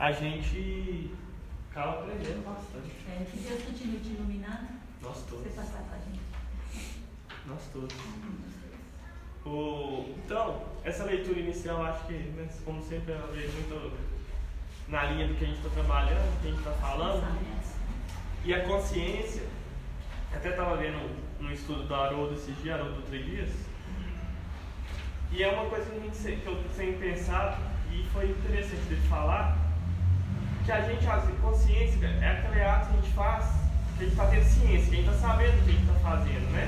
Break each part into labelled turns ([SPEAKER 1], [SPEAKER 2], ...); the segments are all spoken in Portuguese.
[SPEAKER 1] a gente acaba aprendendo bastante.
[SPEAKER 2] Que Deus continue te iluminando.
[SPEAKER 1] Nós todos.
[SPEAKER 2] Você passar pra gente.
[SPEAKER 1] Nós todos. Então, essa leitura inicial, acho que, né, como sempre, ela veio muito na linha do que a gente está trabalhando, do que a gente está falando. E a consciência, até estava vendo no estudo do Haroldo esses dias, Haroldo Treguias, e é uma coisa que eu tenho pensado, e foi interessante dele falar, que a gente, a consciência é aquele ato que a gente faz, que a gente está tendo ciência, que a gente está sabendo o que a gente está fazendo, né?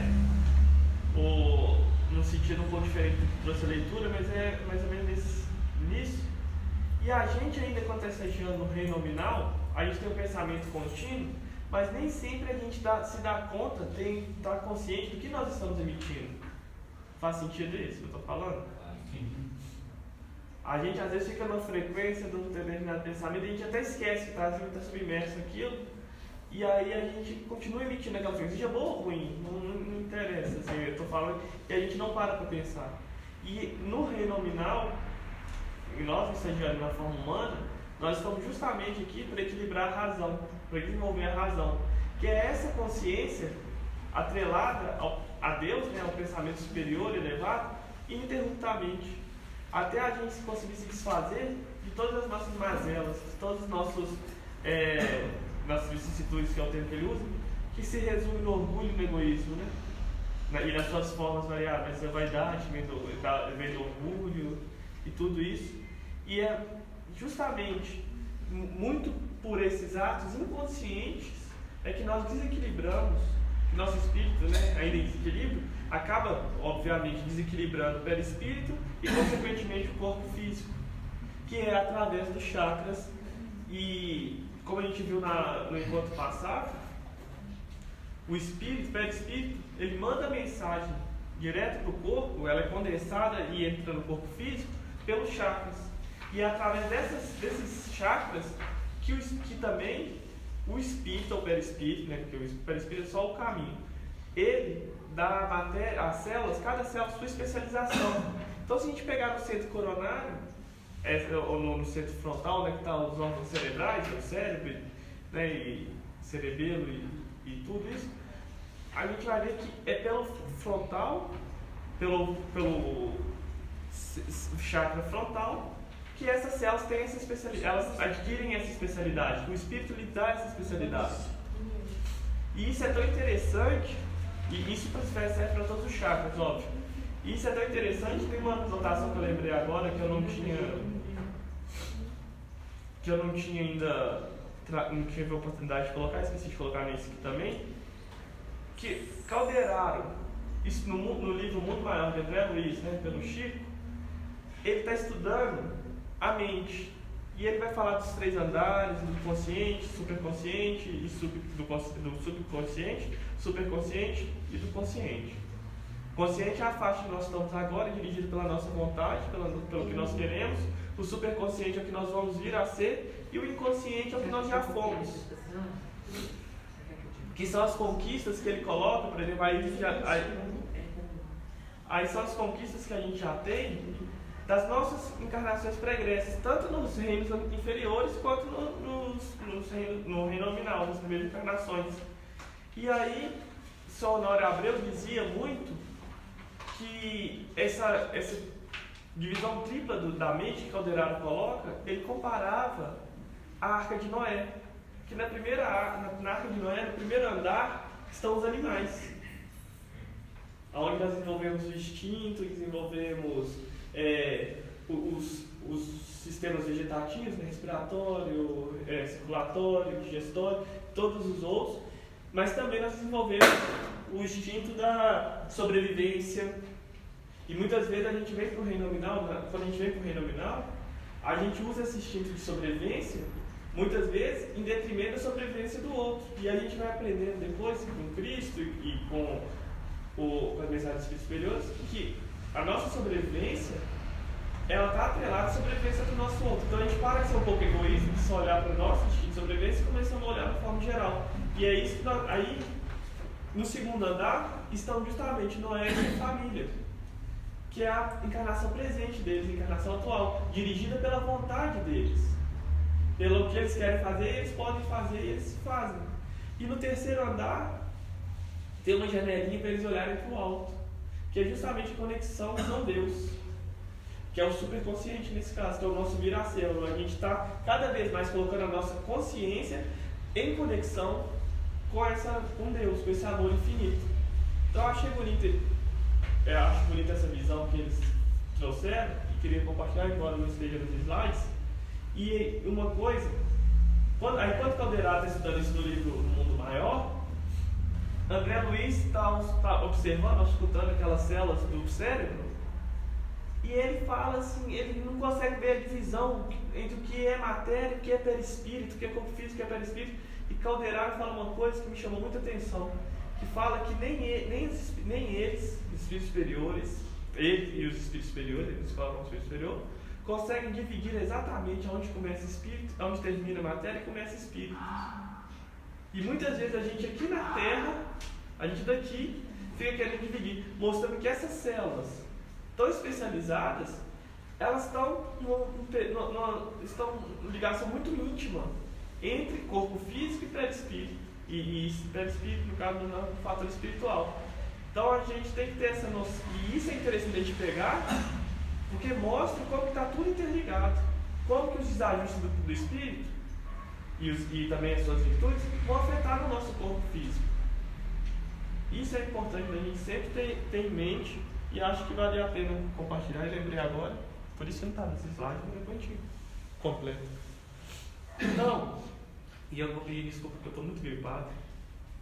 [SPEAKER 1] No sentido um pouco diferente do que trouxe a leitura, mas é mais ou menos nisso. E a gente ainda, quando está estagiando no reino nominal, a gente tem um pensamento contínuo, mas nem sempre a gente se dá conta, está consciente do que nós estamos emitindo. Faz sentido isso que eu estou falando? A gente às vezes fica na frequência de um determinado pensamento e a gente até esquece que está submerso naquilo, e aí a gente continua emitindo aquela frequência, seja boa ou ruim, não interessa, assim, eu estou falando que a gente não para pensar. E no reino nominal, e nós estagiando na forma humana, nós estamos justamente aqui para equilibrar a razão, para desenvolver a razão, que é essa consciência atrelada a Deus, né, ao pensamento superior, elevado, ininterruptamente, até a gente conseguir se desfazer de todas as nossas mazelas, de todas as nossas vicissitudes, que é o termo que ele usa, que se resume no orgulho e no egoísmo, né? E nas suas formas variáveis, a vaidade, vem do orgulho e tudo isso. E é justamente muito por esses atos inconscientes é que nós desequilibramos nosso espírito, né, ainda em desequilíbrio, acaba, obviamente, desequilibrando o perispírito e, consequentemente, o corpo físico, que é através dos chakras. E, como a gente viu no encontro passado, o espírito, o perispírito, ele manda a mensagem direto para o corpo, ela é condensada e entra no corpo físico pelos chakras. E é através desses chakras que também o espírito, ou o perispírito, né, porque o perispírito é só o caminho, ele dá a matéria, as células, cada célula sua especialização. Então, se a gente pegar no centro coronário, ou no centro frontal, né, que está os órgãos cerebrais, o cérebro, né, e cerebelo e tudo isso, a gente vai ver que é pelo frontal, pelo chakra frontal, que essas células têm essa especialidade, elas adquirem essa especialidade, o espírito lhe dá essa especialidade. E isso é tão interessante, e isso serve para todos os chakras, óbvio. E isso é tão interessante, tem uma anotação que eu lembrei agora, que eu não tinha ainda, não tive a oportunidade de colocar, esqueci de colocar nisso aqui também, que Calderaro, isso no livro Mundo Maior de André Luiz, né, pelo Chico, ele está estudando a mente, e ele vai falar dos 3 andares, do consciente, superconsciente, e do subconsciente, superconsciente e do consciente. Consciente é a faixa que nós estamos agora, dirigido pela nossa vontade, pelo que nós queremos. O superconsciente é o que nós vamos vir a ser, e o inconsciente é o que nós já fomos, que são as conquistas que ele coloca, por exemplo, aí são as conquistas que a gente já tem das nossas encarnações pregressas, tanto nos reinos inferiores quanto no reino nominal, nas primeiras encarnações. E aí, São Honório Abreu dizia muito que essa divisão tripla da mente que Calderaro coloca, ele comparava a Arca de Noé, que na Arca de Noé, no primeiro andar, estão os animais, onde nós desenvolvemos o instinto, desenvolvemos os sistemas vegetativos, né, respiratório, circulatório, digestório, todos os outros, mas também nós desenvolvemos o instinto da sobrevivência. E muitas vezes a gente vem para o reino nominal, quando a gente vem para o reino nominal, a gente usa esse instinto de sobrevivência, muitas vezes, em detrimento da sobrevivência do outro. E a gente vai aprendendo depois, com Cristo e com as mensagens dos Espíritos superiores, que a nossa sobrevivência, ela está atrelada à sobrevivência do nosso outro. Então a gente para de ser um pouco egoísta, de só olhar para o nosso instinto de sobrevivência e começamos a olhar de forma geral. E é isso que aí, no segundo andar, estão justamente Noé e a família, que é a encarnação presente deles, a encarnação atual, dirigida pela vontade deles. pelo que eles querem fazer, eles podem fazer e eles fazem. E no terceiro andar, tem uma janelinha para eles olharem para o alto, que é justamente a conexão com Deus, que é o superconsciente nesse caso, que é o nosso viracelo. A gente está cada vez mais colocando a nossa consciência em conexão com Deus, com esse amor infinito. Então eu achei acho bonita essa visão que eles trouxeram e queria compartilhar, embora não esteja nos slides. E uma coisa, quando Calderaro está estudando isso no livro O Mundo Maior, André Luiz está observando, escutando aquelas células do cérebro, e ele fala assim, ele não consegue ver a divisão entre o que é matéria, o que é perispírito, o que é corpo físico, o que é perispírito. E Calderaro fala uma coisa que me chamou muita atenção, que fala que nem eles, os espíritos superiores, ele e os espíritos superiores, eles falam com o espírito superior, conseguem dividir exatamente onde começa espírito, onde termina a matéria e começa espírito. E muitas vezes a gente aqui na Terra, a gente daqui, fica querendo dividir, mostrando que essas células tão especializadas, elas estão em ligação muito íntima entre corpo físico e perispírito. E perispírito, no caso, no fator espiritual. Então a gente tem que ter essa noção, e isso é interessante a gente pegar, porque mostra como está tudo interligado, como que os desajustes do espírito e também as suas virtudes vão afetar no nosso corpo físico. Isso é importante a gente sempre ter em mente, e acho que vale a pena compartilhar. Eu lembrei agora, por isso que não está nesse slide, mas depois a gente completa. Então, e eu vou pedir desculpa porque eu estou muito gripado,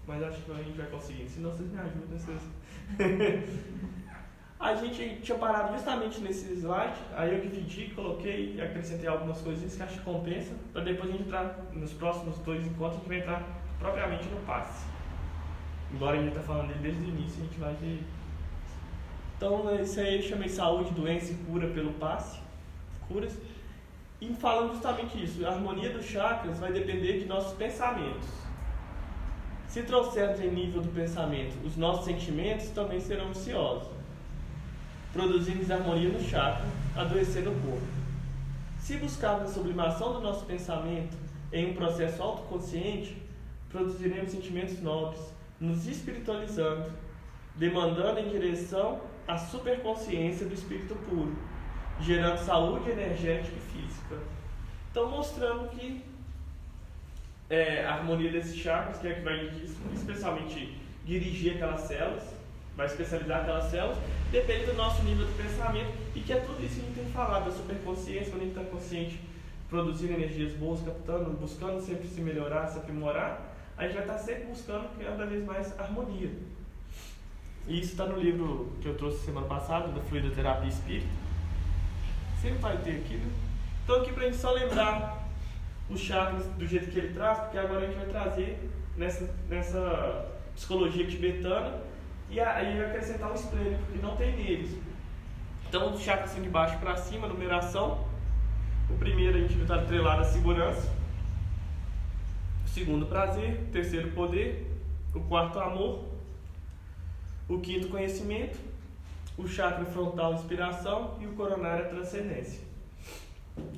[SPEAKER 1] mas acho que a gente vai conseguir, senão vocês me ajudam. A gente tinha parado justamente nesse slide, aí eu dividi, coloquei e acrescentei algumas coisinhas que acho que compensa, para depois a gente entrar nos próximos 2 encontros, a gente vai entrar propriamente no passe. Embora a gente está falando dele desde o início, a gente vai ver. Então, isso aí eu chamei saúde, doença e cura pelo passe, curas. E falando justamente isso, a harmonia dos chakras vai depender de nossos pensamentos. Se trouxermos em nível do pensamento os nossos sentimentos, também serão ansiosos, produzindo desarmonia no chakra, adoecendo o corpo. Se buscarmos a sublimação do nosso pensamento em um processo autoconsciente, produziremos sentimentos nobres, nos espiritualizando, demandando em direção à superconsciência do espírito puro, gerando saúde energética e física. Então, mostrando que a harmonia desses chakras, que é que vai especialmente dirigir aquelas células, vai especializar aquelas células, depende do nosso nível de pensamento, e que é tudo isso que a gente tem falado, da superconsciência, quando a gente está consciente, produzindo energias boas, captando, buscando sempre se melhorar, se aprimorar, a gente vai estar sempre buscando cada vez mais harmonia. E isso está no livro que eu trouxe semana passada, da Fluidoterapia Espírita. Sempre vai ter aqui, né? Então aqui para a gente só lembrar os chakras do jeito que ele traz, porque agora a gente vai trazer nessa psicologia tibetana, e aí vai acrescentar um esplênico que não tem neles. Então os chakras são de baixo para cima, numeração. O primeiro a gente vai estar atrelado à segurança, o segundo prazer, o terceiro poder, o quarto amor, o quinto conhecimento, o chakra frontal inspiração e o coronário transcendência.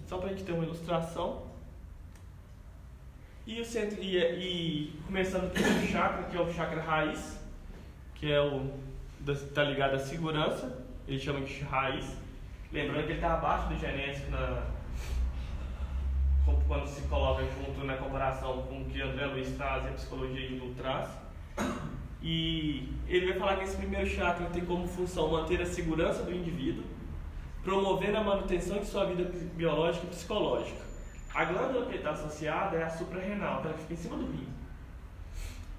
[SPEAKER 1] Só para a gente ter uma ilustração. E o centro, começando pelo chakra, que é o chakra raiz, que está ligado à segurança, ele chama de raiz. Lembrando que ele está abaixo do genésico quando se coloca junto na comparação com o que André Luiz traz e a psicologia hindu traz. E ele vai falar que esse primeiro chakra tem como função manter a segurança do indivíduo, promovendo a manutenção de sua vida biológica e psicológica. A glândula que ele está associada é a suprarrenal, que ela fica em cima do rim.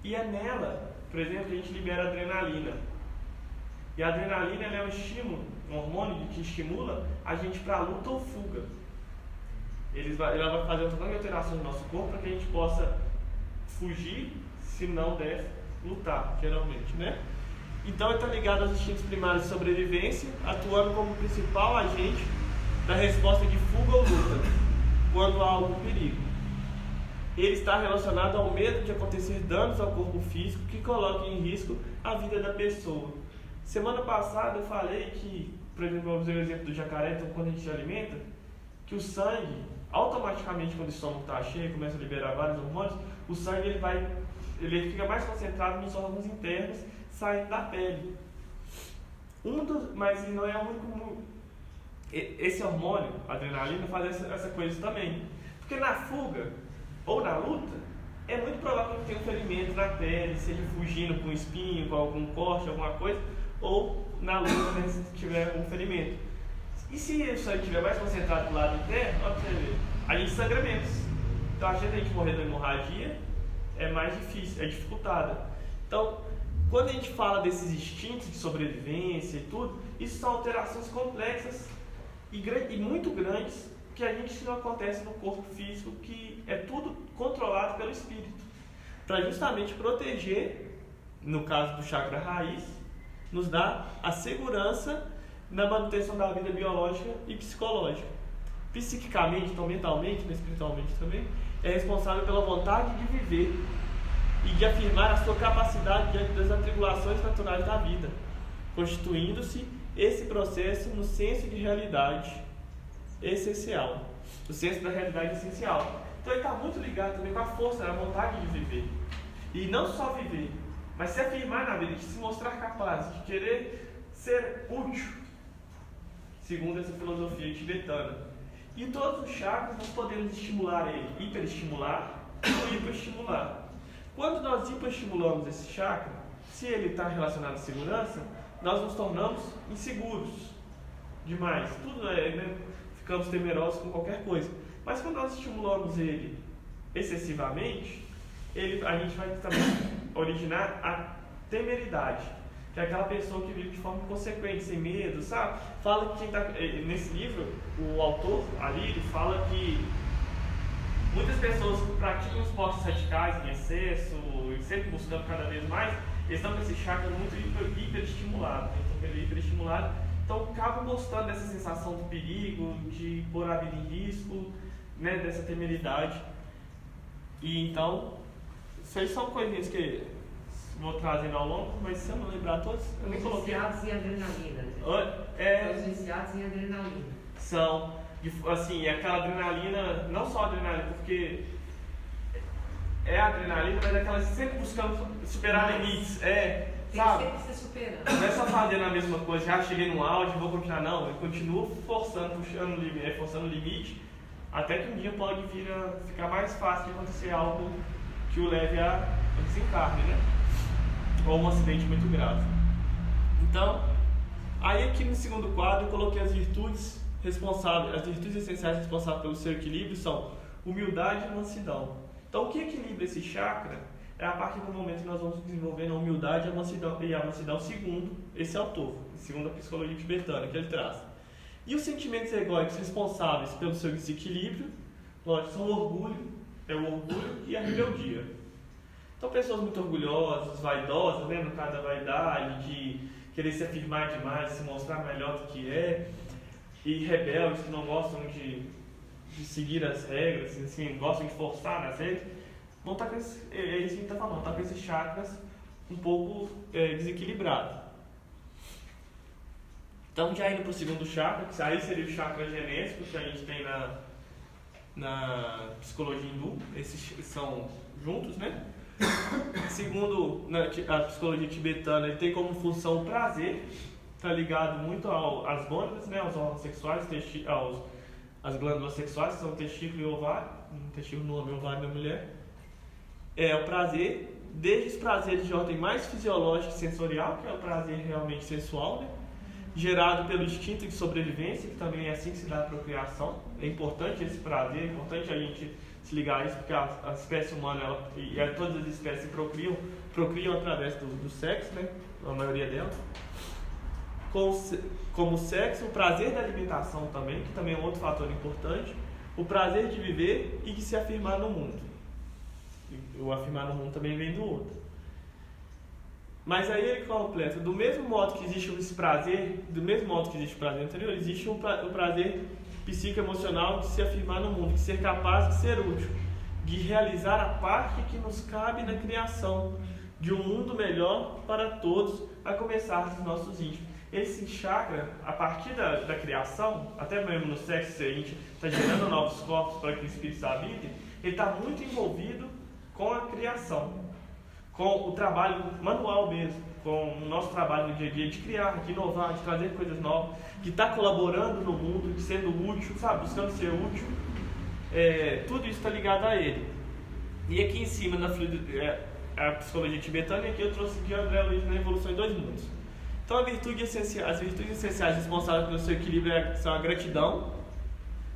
[SPEAKER 1] E é nela, por exemplo, que a gente libera a adrenalina. E a adrenalina ela é um estímulo, um hormônio que estimula a gente para luta ou fuga. Ela vai fazer uma grande alteração no nosso corpo para que a gente possa fugir, se não der lutar, geralmente, né? Então ele está ligado aos instintos primários de sobrevivência, atuando como principal agente da resposta de fuga ou luta, quando há algum perigo. Ele está relacionado ao medo de acontecer danos ao corpo físico que coloquem em risco a vida da pessoa. Semana passada eu falei que, por exemplo, vamos usar o exemplo do jacaré, então quando a gente se alimenta, que o sangue, automaticamente, quando o estômago está cheio, começa a liberar vários hormônios, o sangue ele fica mais concentrado nos órgãos internos, saindo da pele. Mas não é o único. Esse hormônio, a adrenalina, faz essa coisa também. Porque na fuga ou na luta, é muito provável que tenha um ferimento na pele, seja fugindo com um espinho, com algum corte, alguma coisa, ou na luta, né, se tiver um ferimento. E se o sangue estiver mais concentrado do lado interno, olha pra você ver, a gente sangra menos. Então a chance de a gente morrer da hemorragia é mais difícil, é dificultada. Então, quando a gente fala desses instintos de sobrevivência e tudo, isso são alterações complexas e muito grandes que a gente não acontece no corpo físico, que é tudo controlado pelo espírito, para justamente proteger, no caso do chakra raiz, nos dá a segurança na manutenção da vida biológica e psicológica. Psiquicamente, então mentalmente, mas espiritualmente também, é responsável pela vontade de viver e de afirmar a sua capacidade diante das atribulações naturais da vida, constituindo-se esse processo no senso de realidade essencial, o senso da realidade essencial. Então ele está muito ligado também com a força, a vontade de viver. E não só viver, mas se afirmar na vida, de se mostrar capaz, de querer ser útil, segundo essa filosofia tibetana. E todos os chakras nós podemos estimular ele, hiperestimular ou hipoestimular. Quando nós hipoestimulamos esse chakra, se ele está relacionado à segurança, nós nos tornamos inseguros demais. Tudo né? Ficamos temerosos com qualquer coisa. Mas quando nós estimulamos ele excessivamente, a gente vai também originar a temeridade, que é aquela pessoa que vive de forma inconsequente, sem medo, sabe? Fala que nesse livro, o autor ali, ele fala que muitas pessoas que praticam esportes radicais em excesso, sempre buscando cada vez mais, eles estão com esse chakra muito hiperestimulado. Então, ele é hiperestimulado, então acabam gostando dessa sensação de perigo, de pôr a vida em risco, né, dessa temeridade. E então, isso aí são coisinhas que vou trazendo ao longo, mas se eu não lembrar todos, eu nem coloquei.
[SPEAKER 3] Viciados em adrenalina. Os viciados em adrenalina.
[SPEAKER 1] São, assim, aquela adrenalina, não só adrenalina, porque é adrenalina, mas é aquela sempre buscando superar limites. Sabe?
[SPEAKER 3] Tem que ser superando.
[SPEAKER 1] Não é só fazendo a mesma coisa, já cheguei no auge, vou continuar, não. Eu continuo forçando, puxando o limite, forçando o limite, até que um dia pode vir a ficar mais fácil de acontecer algo que o leve a desencarne, né? Ou um acidente muito grave. Então, aí aqui no segundo quadro eu coloquei as virtudes responsáveis, as virtudes essenciais responsáveis pelo seu equilíbrio são humildade e mansidão. Então, o que equilibra esse chakra é a partir do momento que nós vamos desenvolvendo a humildade e a mansidão segundo esse autor, segundo a psicologia tibetana que ele traz. E os sentimentos egóicos responsáveis pelo seu desequilíbrio, lógico, são o orgulho e a rebeldia. Então, pessoas muito orgulhosas, vaidosas, né, no caso da vaidade, de querer se afirmar demais, se mostrar melhor do que é, e rebeldes que não gostam de seguir as regras, assim, gostam de forçar nas regras, vão estar com esses, é isso que a gente está falando, estar com esses chakras um pouco desequilibrados. Então, já indo para o segundo chakra, que aí seria o chakra genésico, que a gente tem na psicologia hindu, esses são juntos, né? Segundo a psicologia tibetana, ele tem como função o prazer, está ligado muito às gônadas, né, aos órgãos sexuais, às glândulas sexuais, que são o testículo e o ovário, um testículo no homem e o ovário na mulher. É o prazer, desde os prazeres de ordem mais fisiológica e sensorial, que é o prazer realmente sensual, né, gerado pelo instinto de sobrevivência, que também é assim que se dá a procriação. É importante esse prazer, é importante a gente se ligar a isso, porque a espécie humana, todas as espécies procriam através do sexo, né, a maioria delas. Como o sexo, o prazer da alimentação também, que também é um outro fator importante, o prazer de viver e de se afirmar no mundo. E o afirmar no mundo também vem do outro. Mas aí ele completa, do mesmo modo que existe esse prazer, do mesmo modo que existe o prazer anterior, existe o prazer psicoemocional de se afirmar no mundo, de ser capaz de ser útil, de realizar a parte que nos cabe na criação de um mundo melhor para todos, a começar dos nossos íntimos. esse chakra, a partir da criação, até mesmo no sexo, se a gente está gerando novos corpos para que os espíritos habitem, ele está muito envolvido com a criação, com o trabalho manual mesmo, com o nosso trabalho no dia a dia de criar, de inovar, de trazer coisas novas, de estar colaborando no mundo, de sendo útil, sabe, buscando ser útil. Tudo isso está ligado a ele. E aqui em cima, a psicologia tibetana, e aqui eu trouxe de André Luiz na Evolução em 2 Mundos. Então, as virtudes essenciais responsáveis pelo seu equilíbrio são a gratidão,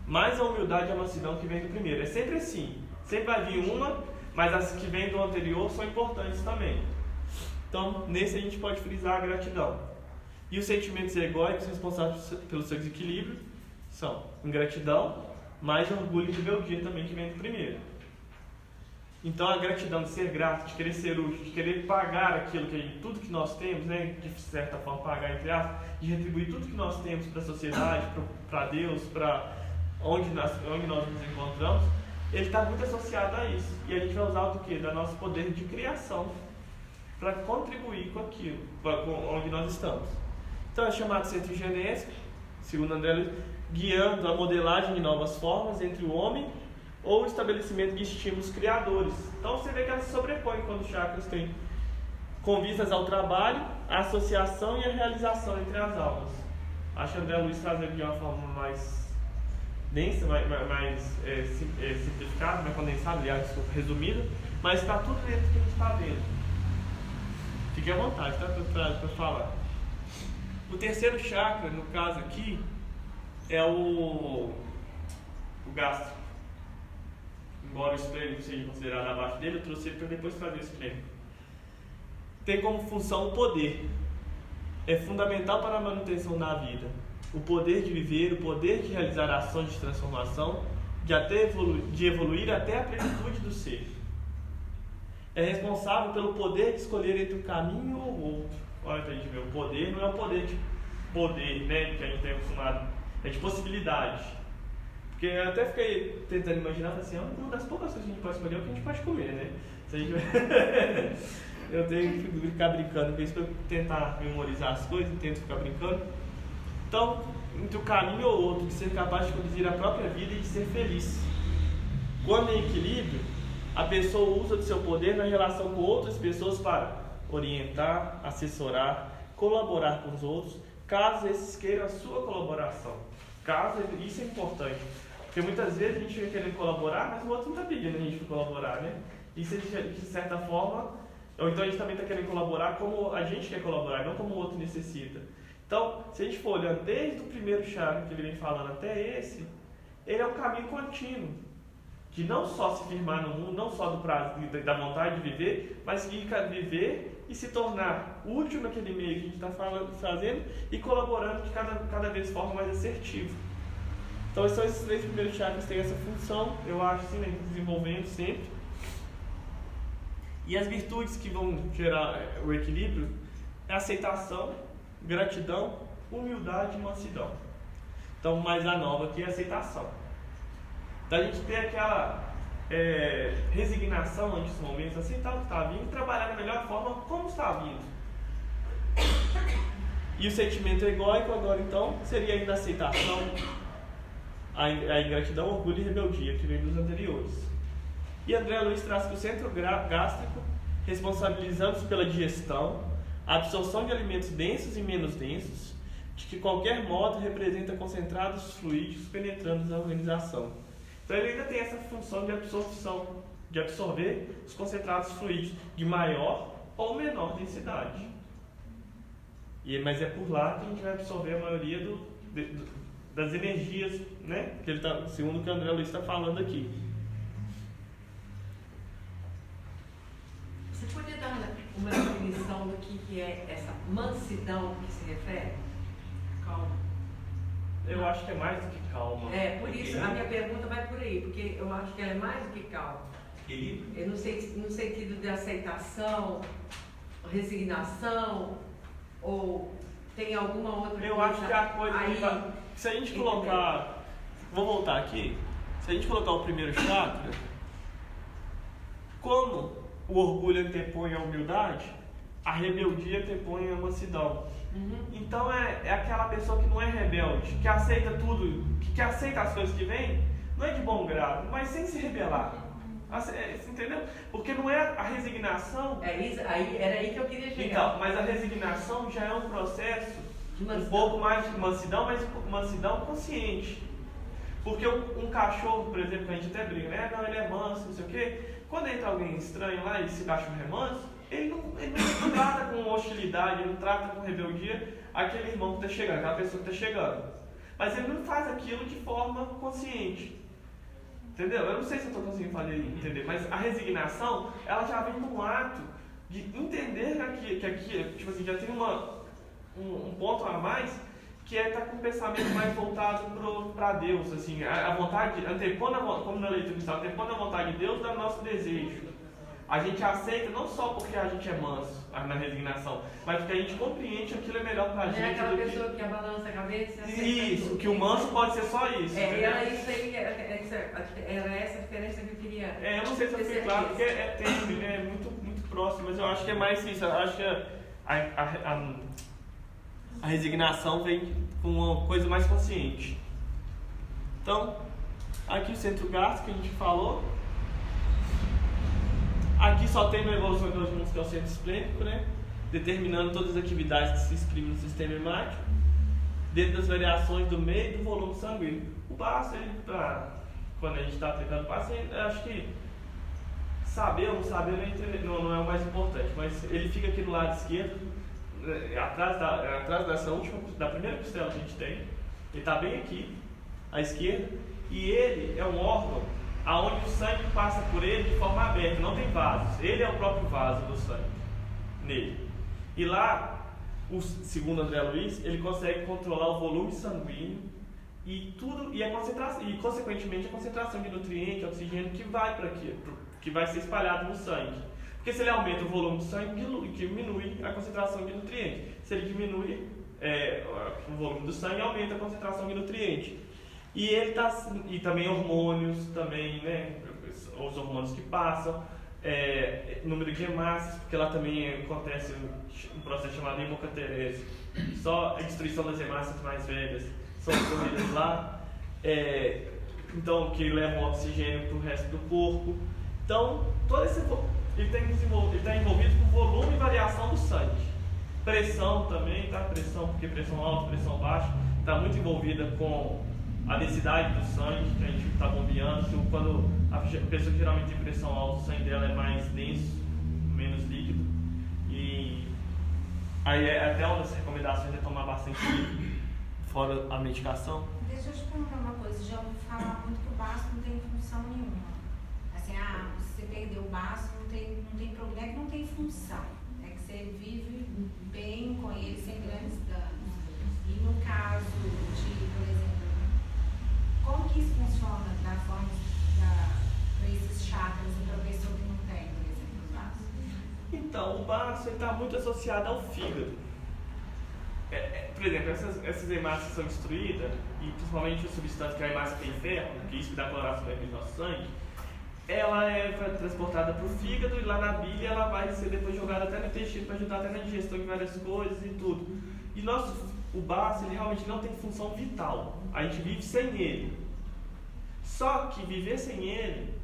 [SPEAKER 1] mais a humildade e a mansidão que vem do primeiro. É sempre assim. Sempre vai vir uma, mas as que vêm do anterior são importantes também. Então, nesse a gente pode frisar a gratidão. E os sentimentos egóicos responsáveis pelo seu desequilíbrio são ingratidão, mais orgulho e rebeldia também que vem do primeiro. Então, a gratidão de ser grato, de querer ser útil, de querer pagar aquilo tudo que nós temos, né, de certa forma pagar entre aspas, de retribuir tudo que nós temos para a sociedade, para Deus, para onde nós nos encontramos, ele está muito associado a isso. E a gente vai usar do quê? Do nosso poder de criação para contribuir com aquilo, com onde nós estamos. Então, é chamado centro genésico, segundo André Luiz, guiando a modelagem de novas formas entre o homem ou o estabelecimento de estímulos criadores. Então você vê que elas se sobrepõem quando os chakras têm com vistas ao trabalho, à associação e à realização entre as almas. Acho que André Luiz traz de uma forma mais densa, mais simplificada, mais condensada, aliás, resumida, mas está tudo dentro do que a gente está vendo. Fique à vontade, tá? Para falar. O terceiro chakra, no caso aqui, é o gástrico. Embora o esplênico seja considerado abaixo dele, eu trouxe ele para depois trazer o esplênico. Tem como função o poder. É fundamental para a manutenção da vida. O poder de viver, o poder de realizar ações de transformação, de evoluir até a plenitude do ser. É responsável pelo poder de escolher entre um caminho ou outro. Olha para a gente ver, o poder não é o poder de poder, né, que a gente tem acostumado, é de possibilidade. Porque eu até fiquei tentando imaginar, assim, uma das poucas coisas que a gente pode escolher é o que a gente pode comer, né? Se a gente... eu tenho que ficar brincando com isso para tentar memorizar as coisas, tento ficar brincando. Então, entre o caminho ou outro, de ser capaz de conduzir a própria vida e de ser feliz. Quando em equilíbrio, a pessoa usa do seu poder na relação com outras pessoas para orientar, assessorar, colaborar com os outros, caso esses queiram a sua colaboração. Isso é importante. Porque muitas vezes a gente fica querendo colaborar, mas o outro não está pedindo a gente para colaborar, né? Isso de certa forma, ou então a gente também está querendo colaborar como a gente quer colaborar, não como o outro necessita. Então, se a gente for olhando desde o primeiro chakra que ele vem falando até esse, ele é um caminho contínuo, de não só se firmar no mundo, não só do prazer, da vontade de viver, mas de viver e se tornar útil naquele meio que a gente está fazendo e colaborando de cada vez de forma mais assertiva. Então, esses 3 primeiros chakras têm essa função, eu acho, assim, né, desenvolvendo sempre. E as virtudes que vão gerar o equilíbrio é aceitação, gratidão, humildade e mansidão. Então, mais a nova aqui é a aceitação. Da gente ter aquela resignação ante os momentos, aceitar o que está vindo e trabalhar da melhor forma como está vindo. E o sentimento egóico agora então seria ainda a aceitação, a ingratidão, orgulho e rebeldia, que vem dos anteriores. E André Luiz traz que o centro gástrico, responsabilizando-se pela digestão, a absorção de alimentos densos e menos densos, de que qualquer modo representa concentrados fluídicos penetrando na organização. Então ele ainda tem essa função de absorção, de absorver os concentrados fluídicos de maior ou menor densidade. Mas é por lá que a gente vai absorver a maioria das energias, né? Que ele tá, segundo o que o André Luiz está falando aqui.
[SPEAKER 3] Você podia dar uma definição do que é essa mansidão que se refere? Calma.
[SPEAKER 1] Eu acho que é mais do que calma.
[SPEAKER 3] Por isso a minha pergunta vai por aí, porque eu acho que ela é mais do que calma. Eu não sei no sentido de aceitação, resignação, ou tem alguma outra coisa.
[SPEAKER 1] Eu acho que a coisa
[SPEAKER 3] aí,
[SPEAKER 1] se a gente colocar, vou voltar aqui, se a gente colocar o primeiro chakra, como o orgulho antepõe a humildade, a rebeldia antepõe a mansidão. Então é aquela pessoa que não é rebelde, que aceita tudo, que aceita as coisas que vêm, não é de bom grado, mas sem se rebelar. Entendeu? Porque não é a resignação.
[SPEAKER 3] Era aí que eu queria chegar.
[SPEAKER 1] Então, mas a resignação já é um processo um pouco mais de mansidão, mas mansidão consciente. Porque um cachorro, por exemplo, que a gente até briga, né? Não, ele é manso, não sei o quê. Quando entra alguém estranho lá e esse cachorro é manso, ele não trata com hostilidade, ele não trata com rebeldia aquele irmão que está chegando, aquela pessoa que está chegando. Mas ele não faz aquilo de forma consciente. Entendeu? Eu não sei se eu estou conseguindo fazer entender, mas a resignação, ela já vem num ato de entender que aqui, tipo assim, já tem um ponto a mais, que é estar com o pensamento mais voltado para Deus, assim, a vontade, antepondo, como na leitura inicial, antepondo a vontade de Deus, dá nosso desejo. A gente aceita não só porque a gente é manso na resignação, mas porque a gente compreende que aquilo é melhor para a gente.
[SPEAKER 3] É aquela pessoa que abalança a cabeça.
[SPEAKER 1] Isso, que o manso pode ser só isso.
[SPEAKER 3] Era isso aí, era essa a diferença que eu queria.
[SPEAKER 1] Eu não sei se eu fiquei claro, porque é muito próximo, mas eu acho que é mais isso. Eu acho que a resignação vem com uma coisa mais consciente. Então, aqui o centro gasto que a gente falou. Aqui só tem uma evolução de mundos, que é o centro esplênico, né? Determinando todas as atividades que se exprimem no sistema hemático, dentro das variações do meio e do volume sanguíneo. O baço, quando a gente está aplicando o paciente, acho que saber ou não saber não é o mais importante, mas ele fica aqui do lado esquerdo, atrás dessa da primeira costela que a gente tem. Ele está bem aqui, à esquerda, e ele é um órgão aonde o sangue passa por ele de forma aberta, não tem vasos. Ele é o próprio vaso do sangue nele. E lá, segundo André Luiz, ele consegue controlar o volume sanguíneo e a concentração, e consequentemente a concentração de nutriente, oxigênio que vai para aqui, que vai ser espalhado no sangue. Porque se ele aumenta o volume do sangue, diminui a concentração de nutriente. Se ele diminui o volume do sangue, aumenta a concentração de nutriente. E também hormônios, também, né, os hormônios que passam, número de hemácias, porque lá também acontece um processo chamado hemocaterese. Só a destruição das hemácias mais velhas são ocorridas lá, então, que levam oxigênio para o resto do corpo. Então, todo esse ele está envolvido com volume e variação do sangue. Pressão também, tá? Pressão, porque pressão alta, pressão baixa, está muito envolvida com a densidade do sangue que a gente está bombeando. Quando a pessoa que geralmente tem pressão alta, o sangue dela é mais denso, menos líquido. E aí até uma das recomendações é tomar bastante líquido, fora a medicação.
[SPEAKER 4] Deixa eu te perguntar uma coisa, já ouvi falar muito que o baço não tem função nenhuma. Assim, se você perdeu o baço, não tem problema, é que não tem função. É que você vive bem com ele, sem grandes danos. E no caso de, por exemplo, como que isso funciona da forma para esses chakras e para a pessoa que não tem, por exemplo, o baço?
[SPEAKER 1] Então, o baço está muito associado ao fígado. Por exemplo, essas hemácias são destruídas, e principalmente as substâncias que a hemácia tem ferro, que isso que dá coloração no nosso sangue, ela é transportada para o fígado, e lá na bile ela vai ser depois jogada até no intestino para ajudar até na digestão de várias coisas e tudo. E o baço, ele realmente não tem função vital. A gente vive sem ele. Só que viver sem ele,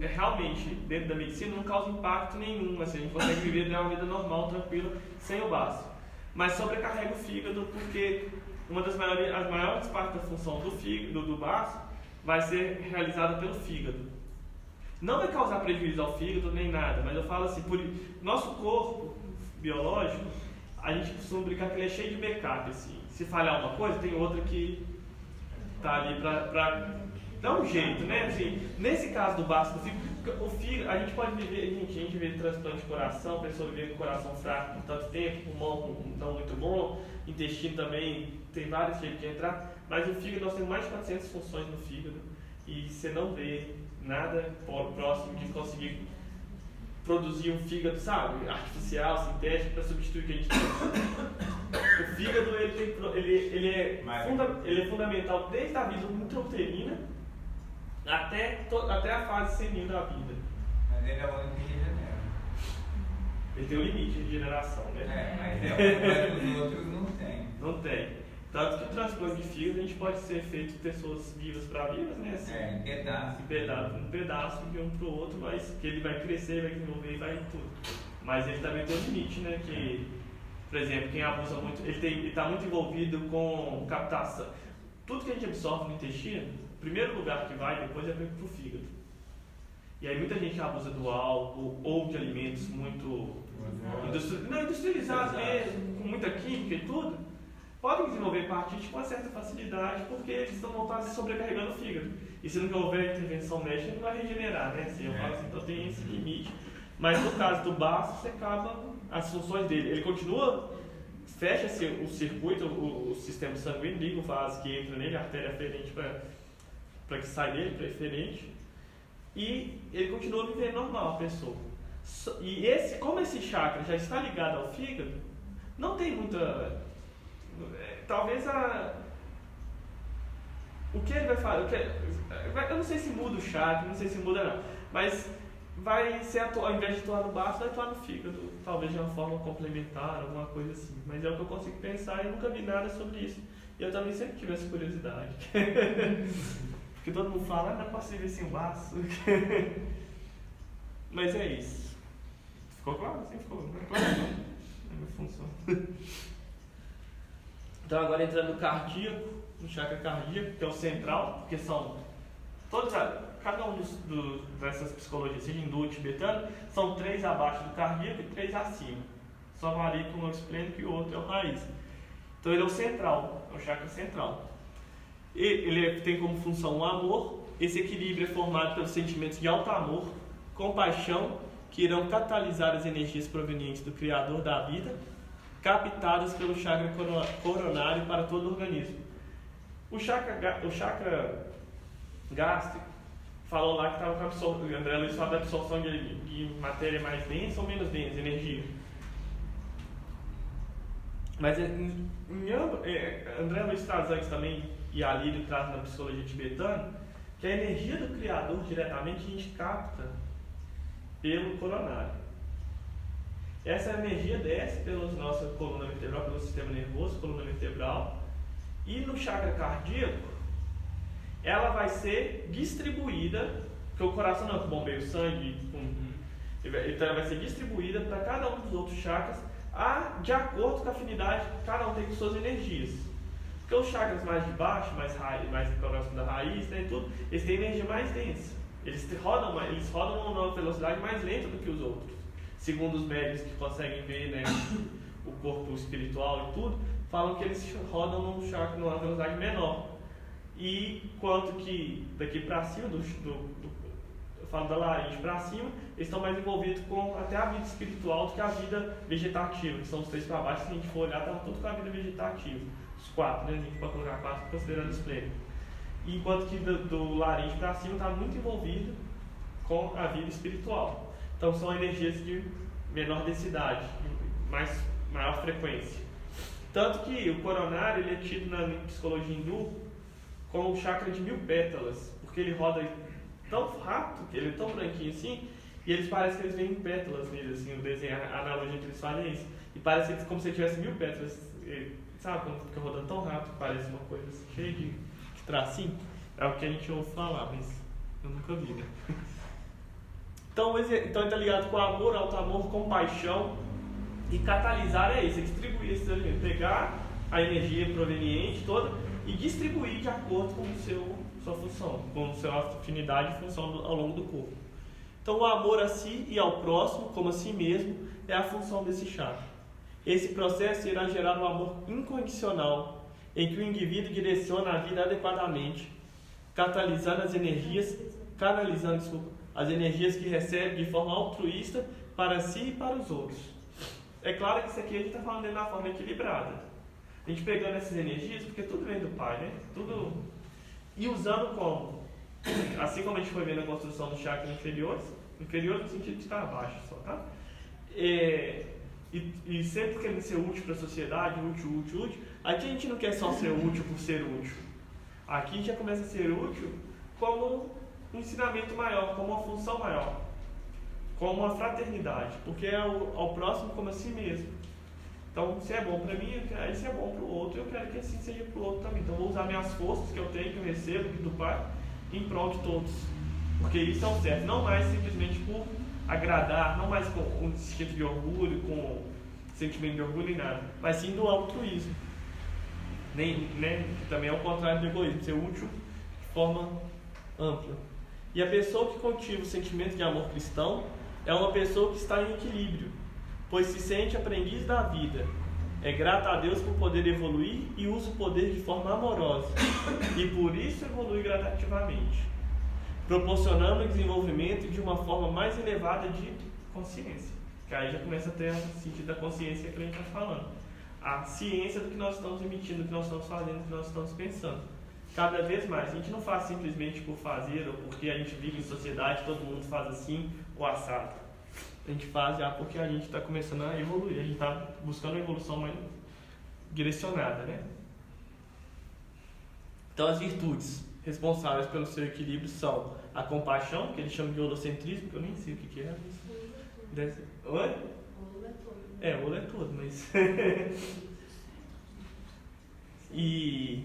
[SPEAKER 1] realmente, dentro da medicina, não causa impacto nenhum. Assim, a gente consegue viver uma vida normal, tranquila, sem o baço. Mas sobrecarrega o fígado, porque as maiores partes da função do fígado, do baço, vai ser realizada pelo fígado. Não vai causar prejuízo ao fígado nem nada, mas eu falo assim, por nosso corpo biológico, a gente costuma brincar que ele é cheio de backup, assim. Se falhar uma coisa, tem outra que tá ali para dar um jeito, né? Assim, nesse caso do baço do fígado, o fígado, a gente pode viver, a gente vê transplante de coração, pessoa viver com o coração fraco por tanto tempo, pulmão não muito bom, intestino também, tem vários jeitos de entrar, mas o fígado, nós temos mais de 400 funções no fígado, e você não vê nada próximo de conseguir produzir um fígado, sabe, artificial, sintético, para substituir o que a gente tem. O fígado, ele é fundamental desde a vida intrauterina até a fase senil da vida.
[SPEAKER 5] Mas ele é o único que regenera.
[SPEAKER 1] Ele tem um limite de regeneração, né?
[SPEAKER 5] Mas os outros não tem.
[SPEAKER 1] Não tem. Tanto que o transplante de fígado a gente pode ser feito de pessoas vivas para vivas, né? Assim,
[SPEAKER 5] Em pedaço.
[SPEAKER 1] um pedaço de um para o outro, mas que ele vai crescer, vai desenvolver e vai tudo. Mas ele também tem um limite, né? Que, por exemplo, quem abusa muito, ele está muito envolvido com captação. Tudo que a gente absorve no intestino, o primeiro lugar que vai, depois é para o fígado. E aí muita gente abusa do álcool ou de alimentos muito industrializados mesmo, com muita química e tudo, podem desenvolver hepatite com uma certa facilidade, porque eles estão voltados sobrecarregando o fígado. E se não houver intervenção médica, não vai regenerar, né? Assim, eu falo assim, então tem esse limite. Mas no caso do baço, você acaba as funções dele. Ele continua, fecha-se o circuito, o sistema sanguíneo, liga o vaso que entra nele, a artéria aferente para que saia dele, para eferente. E ele continua vivendo normal, a pessoa. E como esse chakra já está ligado ao fígado, não tem muita... Talvez o que ele vai fazer... Eu não sei se muda o chakra, não sei se muda não, mas vai ser, ao invés de atuar no baço, vai atuar no fígado. Talvez de uma forma complementar, alguma coisa assim. Mas é o que eu consigo pensar e nunca vi nada sobre isso. E eu também sempre tive essa curiosidade. Porque todo mundo fala, não é possível sem baço. Mas é isso. Ficou claro? Sim, ficou. Não é claro, não. É minha função. Então agora entrando no cardíaco, no chakra cardíaco, que é o central, porque são todos, cada um dessas psicologias, seja hindu ou tibetano, são 3 abaixo do cardíaco e 3 acima. Só varia com o esplênico e o outro é o raiz. Então ele é o central, é o chakra central. Ele tem como função o amor. Esse equilíbrio é formado pelos sentimentos de alto amor, compaixão, que irão catalisar as energias provenientes do Criador da vida, captadas pelo chakra coronário para todo o organismo. O chakra gástrico, falou lá que estava com a absorção, o André Luiz fala da absorção de matéria mais densa ou menos densa, energia. Mas André Luiz traz antes também, e a Lírio traz na psicologia tibetana, que a energia do Criador diretamente a gente capta pelo coronário. Essa energia desce pela nossa coluna vertebral, pelo sistema nervoso, coluna vertebral, e no chakra cardíaco ela vai ser distribuída, porque o coração não é que bombeia o sangue, então ela vai ser distribuída para cada um dos outros chakras de acordo com a afinidade que cada um tem com suas energias. Porque os chakras mais de baixo, mais próximo da raiz, né, tudo, eles têm energia mais densa. Eles rodam numa velocidade mais lenta do que os outros. Segundo os médicos que conseguem ver, né, o corpo espiritual e tudo, falam que eles rodam num chakra numa velocidade menor. E quanto que daqui para cima, eu falo da laringe para cima, eles estão mais envolvidos com até a vida espiritual do que a vida vegetativa, que são os 3 para baixo. Se a gente for olhar, estão tudo com a vida vegetativa. Os 4, né? A gente pode colocar 4 considerando os esplênico. Enquanto que do laringe para cima está muito envolvido com a vida espiritual. Então são energias de menor densidade, maior frequência. Tanto que o coronário ele é tido na psicologia hindu como o chakra de 1000 pétalas, porque ele roda tão rápido, ele é tão branquinho assim, e eles parecem que eles veem pétalas nele, assim, o desenho, a analogia que eles fazem é isso. E parece como se ele tivesse 1000 pétalas, sabe, quando fica rodando tão rápido, parece uma coisa assim, cheia de tracinho. É o que a gente ouve falar, mas eu nunca vi, né? Então ele está ligado com amor, alto amor, compaixão, e catalisar é isso, é distribuir esses alimentos, pegar a energia proveniente toda e distribuir de acordo com sua função, com sua afinidade e função ao longo do corpo. Então o amor a si e ao próximo, como a si mesmo, é a função desse chakra. Esse processo irá gerar um amor incondicional, em que o indivíduo direciona a vida adequadamente, canalizando as energias que recebe de forma altruísta para si e para os outros. É claro que isso aqui a gente está falando de uma forma equilibrada. A gente pegando essas energias, porque tudo vem do Pai, né? Tudo... E usando como? Assim como a gente foi vendo a construção dos chakras inferiores no sentido de estar abaixo só, tá? E sempre querendo ser útil para a sociedade, útil. Aqui a gente não quer só ser útil por ser útil. Aqui a gente já começa a ser útil como um ensinamento maior, como uma função maior. como uma fraternidade, porque é ao próximo como a si mesmo. Então, se é bom para mim, se é bom para o outro, eu quero que assim seja para o outro também. Então, eu vou usar minhas forças que eu tenho, que eu recebo do Pai, em prol de todos. Porque isso é o certo. Não mais simplesmente por agradar, não mais com um sentimento de orgulho, com sentimento de orgulho em nada, mas sim do altruísmo. Que também é o contrário do egoísmo, ser útil de forma ampla. E a pessoa que cultiva o sentimento de amor cristão é uma pessoa que está em equilíbrio, pois se sente aprendiz da vida, é grata a Deus por poder evoluir e usa o poder de forma amorosa, e por isso evolui gradativamente, proporcionando o desenvolvimento de uma forma mais elevada de consciência, que aí já começa a ter o sentido da consciência que a gente está falando, a ciência do que nós estamos emitindo, do que nós estamos fazendo, do que nós estamos pensando. Cada vez mais, a gente não faz simplesmente por fazer ou porque a gente vive em sociedade, todo mundo faz assim ou assado. A gente faz já porque a gente está começando a evoluir, a gente está buscando uma evolução mais direcionada, né? Então, as virtudes responsáveis pelo seu equilíbrio são a compaixão, que eles chamam de holocentrismo, que eu nem sei o que é. Oi? O Lula é todo, mas... E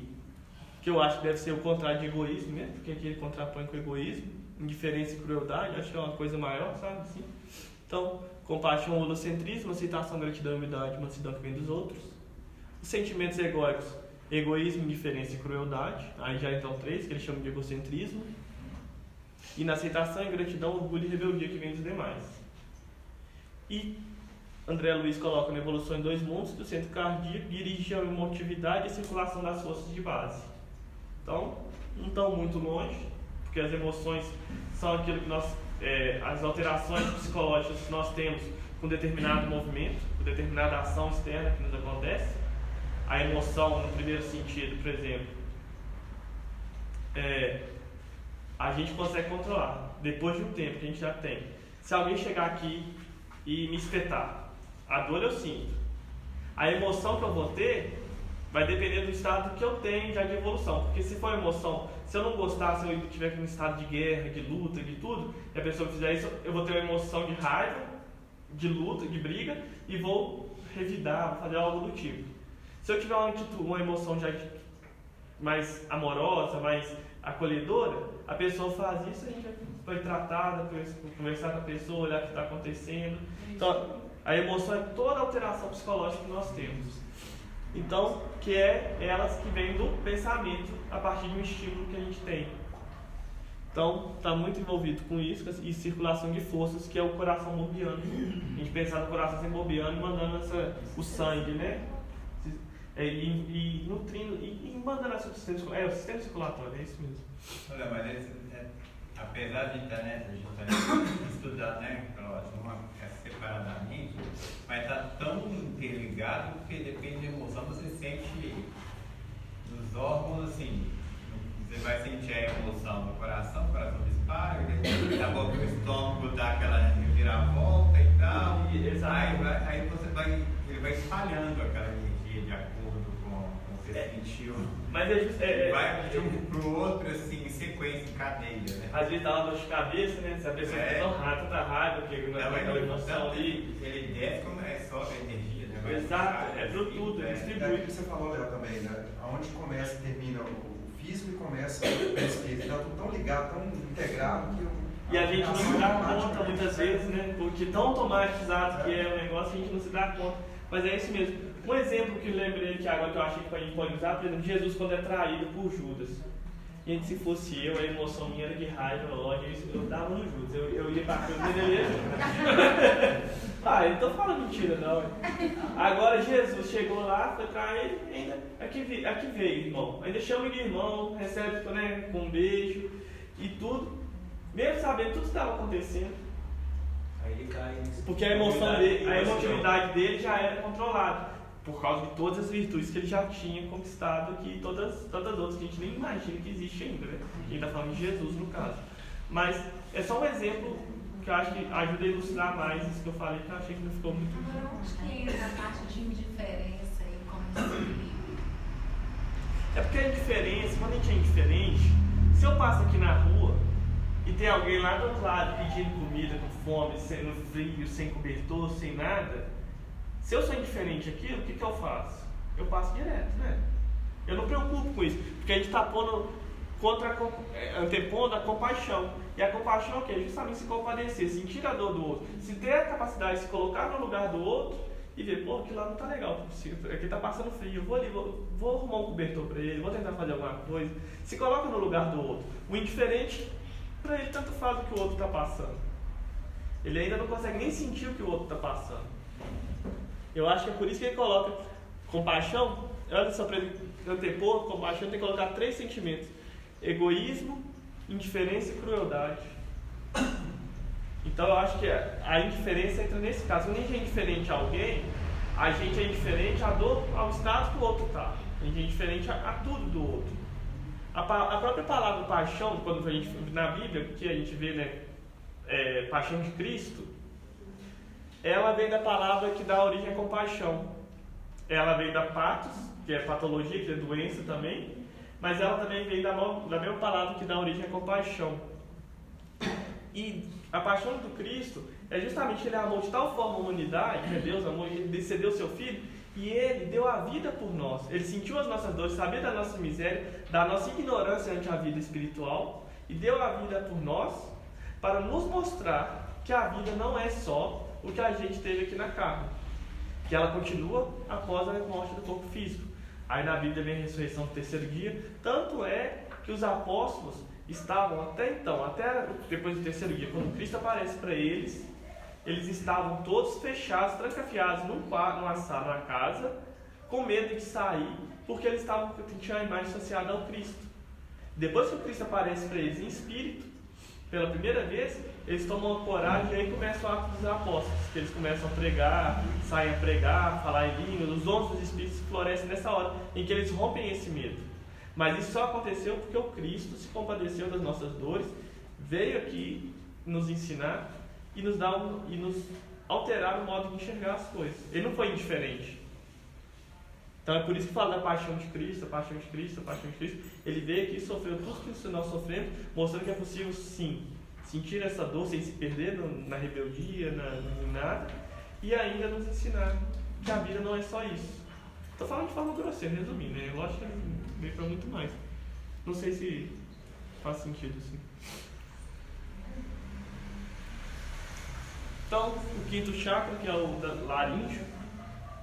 [SPEAKER 1] que eu acho que deve ser o contrário de egoísmo mesmo, porque aqui ele contrapõe com o egoísmo, indiferença e crueldade, acho que é uma coisa maior, sabe? Assim. Então, compaixão, holocentrismo, aceitação, gratidão, humildade, mansidão que vem dos outros. Os sentimentos egóicos, egoísmo, indiferença e crueldade, aí já então 3, que eles chamam de egocentrismo. E na aceitação e gratidão, orgulho e rebeldia que vem dos demais. E André Luiz coloca na evolução em 2 mundos, do centro cardíaco, dirige a emotividade e a circulação das forças de base. Então, não estão muito longe, porque as emoções são aquilo que as alterações psicológicas que nós temos com determinado movimento, com determinada ação externa que nos acontece. A emoção, no primeiro sentido, por exemplo, a gente consegue controlar, depois de um tempo que a gente já tem. Se alguém chegar aqui e me espetar, a dor eu sinto. A emoção que eu vou ter vai depender do estado que eu tenho já de evolução. Porque se for emoção, se eu não gostar, se eu estiver em um estado de guerra, de luta, de tudo, e a pessoa fizer isso, eu vou ter uma emoção de raiva, de luta, de briga, e vou revidar, vou fazer algo do tipo. Se eu tiver uma emoção já mais amorosa, mais acolhedora, a pessoa faz isso, a gente vai tratar, depois conversar com a pessoa, olhar o que está acontecendo. Então, a emoção é toda a alteração psicológica que nós temos. Então, que é elas que vêm do pensamento a partir de um estímulo que a gente tem. Então, está muito envolvido com isso e circulação de forças, que é o coração bombeando. A gente pensar no coração sempre bombeando e mandando o sangue, né? E nutrindo e mandando essa substância. O sistema circulatório, é isso mesmo.
[SPEAKER 5] Olha, mas apesar de internet, a gente está estudando, né, separadamente, mas está tão interligado que depende da emoção, você sente nos órgãos assim. Você vai sentir a emoção no coração, o coração dispara, daqui a pouco o estômago dá aquela reviravolta e tal. Aí ele vai espalhando aquela energia de acordo com o que você sentiu.
[SPEAKER 1] Mas
[SPEAKER 5] vai de um pro outro, assim, em sequência, em cadeia, né?
[SPEAKER 1] Às vezes dá uma dor de cabeça, né? Se a pessoa fica tanta raiva, porque não é aquela emoção ali.
[SPEAKER 5] Ele desce como sobe a energia, né?
[SPEAKER 1] Exato, é pro tudo, ele distribui.
[SPEAKER 6] É o que você falou, Léo, também, né? Aonde começa e termina o físico e começa o pé esquerdo. Está tudo tão ligado, tão integrado que
[SPEAKER 1] E a gente não se dá conta muitas vezes, né? Porque tão automatizado que é o negócio, a gente não se dá conta. Mas é isso mesmo. Um exemplo que eu lembrei aqui agora, que eu achei que a gente pode usar, por exemplo, Jesus quando é traído por Judas. Gente, se fosse eu, a emoção minha era de raiva, ódio, eu dava no Judas. Eu ia pra cruz e ele ia junto. Eu não tô falando mentira não. Agora Jesus chegou lá, foi traído, ainda aqui veio, irmão. Ainda chama de irmão, recebe, né, com um beijo e tudo. Mesmo sabendo tudo que estava acontecendo.
[SPEAKER 5] Aí ele cai nisso.
[SPEAKER 1] Porque a emoção dele, a emotividade dele já era controlada. Por causa de todas as virtudes que ele já tinha conquistado aqui e todas outras que a gente nem imagina que existe ainda, né? A gente está falando de Jesus no caso. Mas é só um exemplo que eu acho que ajuda a ilustrar mais isso que eu falei, que eu achei que não ficou muito...
[SPEAKER 4] Agora, onde que entra a parte de indiferença e como equilíbrio?
[SPEAKER 1] É porque a indiferença, quando a gente é indiferente, se eu passo aqui na rua e tem alguém lá do outro lado pedindo comida, com fome, no frio, sem cobertor, sem nada, se eu sou indiferente àquilo, o que eu faço? Eu passo direto, né? Eu não me preocupo com isso, porque a gente está antepondo a compaixão. E a compaixão é o quê? Justamente se compadecer, sentir a dor do outro, se ter a capacidade de se colocar no lugar do outro e ver, pô, aquilo lá não está legal, aqui está passando frio, eu vou ali, vou arrumar um cobertor para ele, vou tentar fazer alguma coisa. Se coloca no lugar do outro. O indiferente, para ele tanto faz o que o outro está passando. Ele ainda não consegue nem sentir o que o outro está passando. Eu acho que é por isso que ele coloca compaixão. Olha só, para ele antepor compaixão, tem que colocar 3 sentimentos: egoísmo, indiferença e crueldade. Então eu acho que a indiferença entra nesse caso. Quando a gente é indiferente a alguém, a gente é indiferente ao estado que o outro está. A gente é indiferente a tudo do outro. A própria palavra paixão, quando a gente na Bíblia, que a gente vê, né, paixão de Cristo, ela vem da palavra que dá origem à compaixão. Ela vem da patos, que é patologia, que é doença também, mas ela também vem da mesma palavra que dá origem à compaixão. E a paixão do Cristo é justamente ele amou de tal forma a humanidade, que Deus amou, ele cedeu seu Filho, e ele deu a vida por nós. Ele sentiu as nossas dores, sabia da nossa miséria, da nossa ignorância ante a vida espiritual, e deu a vida por nós para nos mostrar que a vida não é só o que a gente teve aqui na carne, que ela continua após a morte do corpo físico. Aí na Bíblia vem a ressurreição do terceiro dia. Tanto é que os apóstolos estavam até depois do terceiro dia, quando Cristo aparece para eles, eles estavam todos fechados, trancafiados numa sala, numa casa, com medo de sair, porque eles tinham a imagem associada ao Cristo. Depois que o Cristo aparece para eles em espírito, pela primeira vez, eles tomam coragem e aí começa o ato dos apóstolos, que eles começam a pregar, saem a pregar, falar em línguas, os dons dos Espíritos florescem nessa hora, em que eles rompem esse medo. Mas isso só aconteceu porque o Cristo se compadeceu das nossas dores, veio aqui nos ensinar e nos alterar o modo de enxergar as coisas. Ele não foi indiferente. Então é por isso que fala da paixão de Cristo, a paixão de Cristo, a paixão de Cristo. Ele veio aqui e sofreu tudo que nós sofremos, mostrando que é possível sim sentir essa dor sem se perder na rebeldia, em nada, e ainda nos ensinar que a vida não é só isso. Estou falando de forma grosseira, resumindo, né? Lógico que veio para muito mais. Não sei se faz sentido assim. Então, o quinto chakra, que é o da laríngeo,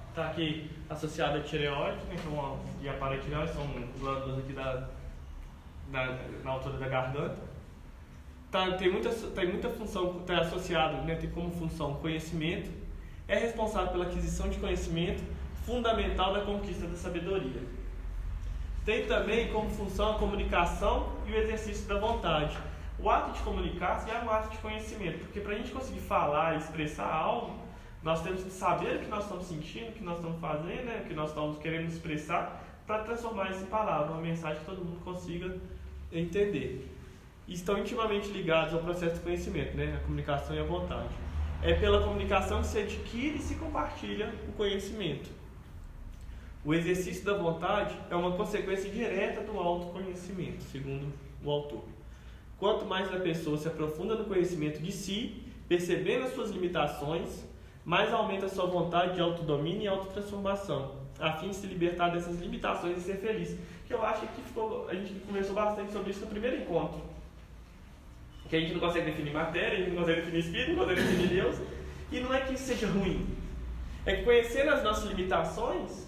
[SPEAKER 1] está aqui associado à tireoide, né? Então, e a paratireoide são glândulas aqui na altura da garganta. Tem muita função, está associado, né? Tem como função conhecimento, é responsável pela aquisição de conhecimento, fundamental da conquista da sabedoria. Tem também como função a comunicação e o exercício da vontade. O ato de comunicar é um ato de conhecimento, porque para a gente conseguir falar e expressar algo, nós temos que saber o que nós estamos sentindo, o que nós estamos fazendo, né? O que nós estamos querendo expressar, para transformar isso em palavra, uma mensagem que todo mundo consiga entender. E estão intimamente ligados ao processo de conhecimento, né? A comunicação e a vontade. É pela comunicação que se adquire e se compartilha o conhecimento. O exercício da vontade é uma consequência direta do autoconhecimento, segundo o autor. Quanto mais a pessoa se aprofunda no conhecimento de si, percebendo as suas limitações, mais aumenta a sua vontade de autodomínio e autotransformação, a fim de se libertar dessas limitações e ser feliz. Que eu acho que a gente conversou bastante sobre isso no primeiro encontro. Que a gente não consegue definir matéria, a gente não consegue definir espírito, não consegue definir Deus. E não é que isso seja ruim. É que conhecendo as nossas limitações,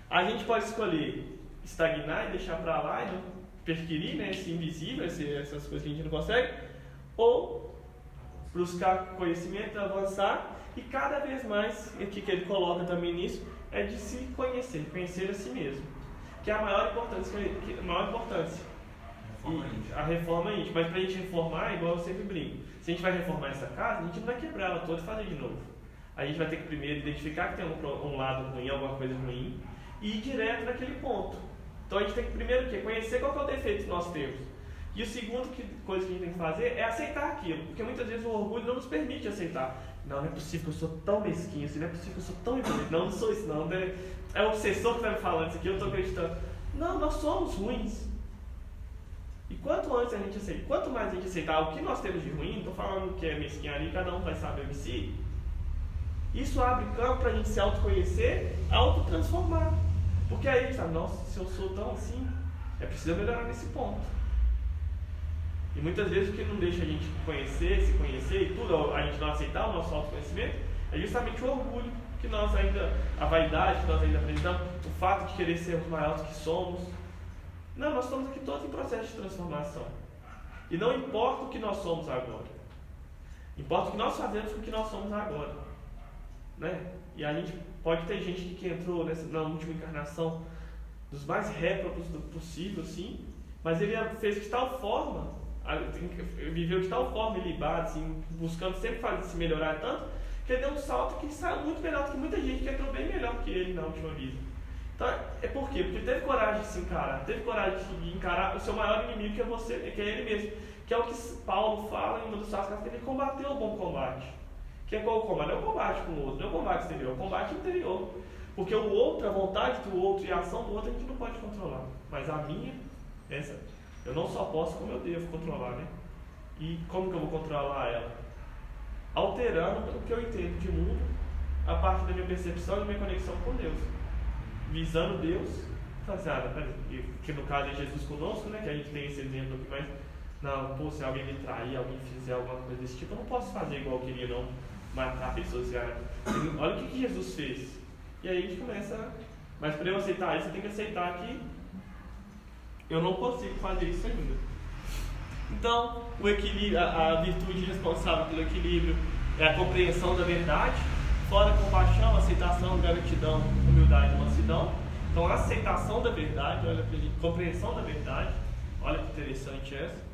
[SPEAKER 1] a gente pode escolher estagnar e deixar para lá e não perquirir, né, esse invisível, essas coisas que a gente não consegue, ou buscar conhecimento, avançar, e cada vez mais, o que ele coloca também nisso, é de se conhecer a si mesmo, que é a maior importância. A reforma íntima. Mas para a gente reformar, igual eu sempre brinco, se a gente vai reformar essa casa, a gente não vai quebrar ela toda e fazer de novo. A gente vai ter que primeiro identificar que tem um lado ruim, alguma coisa ruim, e ir direto naquele ponto. Então a gente tem que primeiro conhecer qual que é o defeito que nós temos. E o segundo coisa que a gente tem que fazer é aceitar aquilo, porque muitas vezes o orgulho não nos permite aceitar. Não é possível que eu sou tão mesquinho assim, não é possível que eu sou tão egoísta. Não sou isso não, é o obsessor que está me falando isso aqui, eu estou acreditando. Não, nós somos ruins. E quanto mais a gente aceitar o que nós temos de ruim, não estou falando que é mesquinharia, cada um vai saber de si, isso abre campo para a gente se autoconhecer, autotransformar. Porque aí a gente sabe, nossa, se eu sou tão assim, é preciso melhorar nesse ponto. E muitas vezes o que não deixa a gente se conhecer e tudo, a gente não aceitar o nosso autoconhecimento, é justamente o orgulho que nós ainda, a vaidade que nós ainda apresentamos, o fato de querer sermos maiores que somos. Não, nós estamos aqui todos em processo de transformação. E não importa o que nós somos agora. Importa o que nós fazemos com o que nós somos agora. Né? E a gente pode ter gente que entrou na última encarnação dos mais réprobos do possível, sim, mas ele fez de tal forma, viveu de tal forma ilibado, assim, buscando sempre se melhorar tanto, que ele deu um salto que saiu muito melhor do que muita gente que entrou bem melhor que ele na última vida. Então, é por quê? Porque ele teve coragem de se encarar, teve coragem de encarar o seu maior inimigo, que é você, que é ele mesmo, que é o que Paulo fala em uma das suas cartas, que ele combateu o bom combate. Que é qual o combate? Não é o combate com o outro, não é o combate exterior, é o combate interior. Porque o outro, a vontade do outro e a ação do outro a gente não pode controlar. Mas a minha, essa, eu não só posso como eu devo controlar, né? E como que eu vou controlar ela? Alterando o que eu entendo de mundo a partir da minha percepção e da minha conexão com Deus. Visando Deus, que no caso é Jesus conosco, né? Que a gente tem esse exemplo aqui, mas não, pô, se alguém me trair, alguém fizer alguma coisa desse tipo, eu não posso fazer igual eu queria, não. Matar pessoas. Olha o que Jesus fez. E aí a gente começa. Mas para eu aceitar isso, eu tenho que aceitar que eu não consigo fazer isso ainda. Então, o equilíbrio, a virtude responsável pelo equilíbrio é a compreensão da verdade, fora compaixão, aceitação, gratidão, humildade e mansidão. Então, a aceitação da verdade, olha pra gente, compreensão da verdade, olha que interessante essa.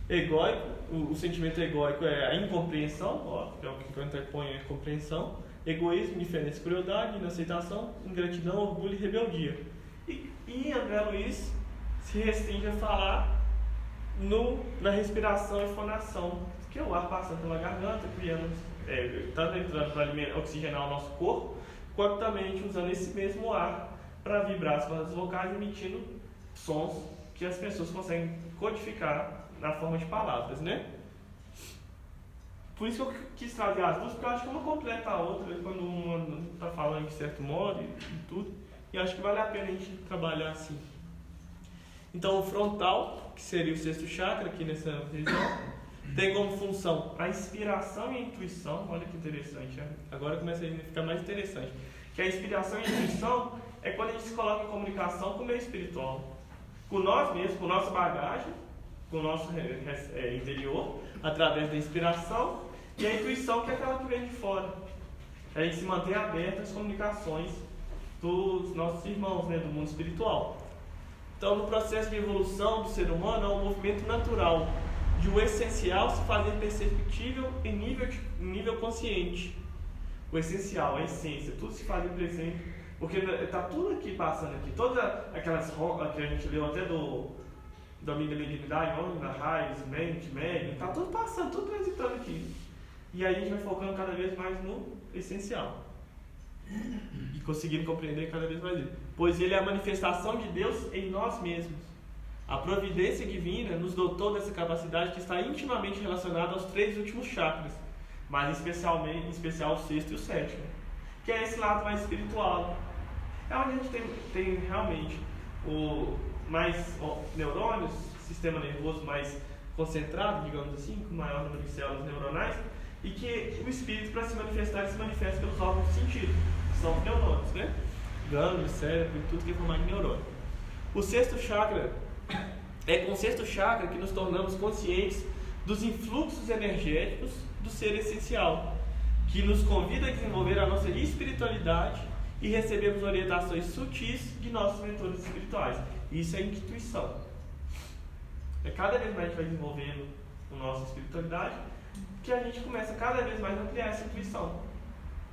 [SPEAKER 1] Egóico, o sentimento egóico é a incompreensão, ó, é o que eu interponho a compreensão. Egoísmo, indiferença, crueldade, inaceitação, ingratidão, orgulho e rebeldia. E André Luiz se restringe a falar na respiração e fonação, que é o ar passando pela garganta, criando, tanto entrando para oxigenar o nosso corpo, quanto também usando esse mesmo ar para vibrar as cordas vocais, emitindo sons que as pessoas conseguem codificar na forma de palavras, né? Por isso que eu quis trazer as duas, porque eu acho que uma completa a outra, quando uma está falando de certo modo e tudo, e acho que vale a pena a gente trabalhar assim. Então, o frontal, que seria o sexto chakra, aqui nessa região, tem como função a inspiração e a intuição. Olha que interessante, né? Agora começa a ficar mais interessante. Que a inspiração e a intuição é quando a gente se coloca em comunicação com o meio espiritual, com nós mesmos, com nossa bagagem, com o nosso interior, através da inspiração, e a intuição, que é aquela que vem de fora. A gente se mantém aberto às comunicações dos nossos irmãos, né, do mundo espiritual. Então, no processo de evolução do ser humano, é um movimento natural de o essencial se fazer perceptível em nível consciente. O essencial, a essência, tudo se faz presente, porque está tudo aqui passando aqui. Todas aquelas que a gente leu até do domínio da mediunidade, onda, raios, mente, médium, está tudo passando, tudo transitando aqui. E aí a gente vai focando cada vez mais no essencial. E conseguindo compreender cada vez mais ele. Pois ele é a manifestação de Deus em nós mesmos. A providência divina nos dotou dessa capacidade que está intimamente relacionada aos 3 últimos chakras, mas em especial o sexto e o sétimo, que é esse lado mais espiritual. É onde a gente tem realmente mais neurônios, sistema nervoso mais concentrado, digamos assim, com maior número de células neuronais, e que o espírito, para se manifestar, ele se manifesta pelos órgãos de sentido, que são os neurônios, né? Gânglios, cérebro e tudo que é formado de neurônio. O sexto chakra, é com o sexto chakra que nos tornamos conscientes dos influxos energéticos do ser essencial, que nos convida a desenvolver a nossa espiritualidade e recebemos orientações sutis de nossos mentores espirituais. Isso é intuição. Cada vez mais a gente vai desenvolvendo a nossa espiritualidade, que a gente começa cada vez mais a ampliar essa intuição.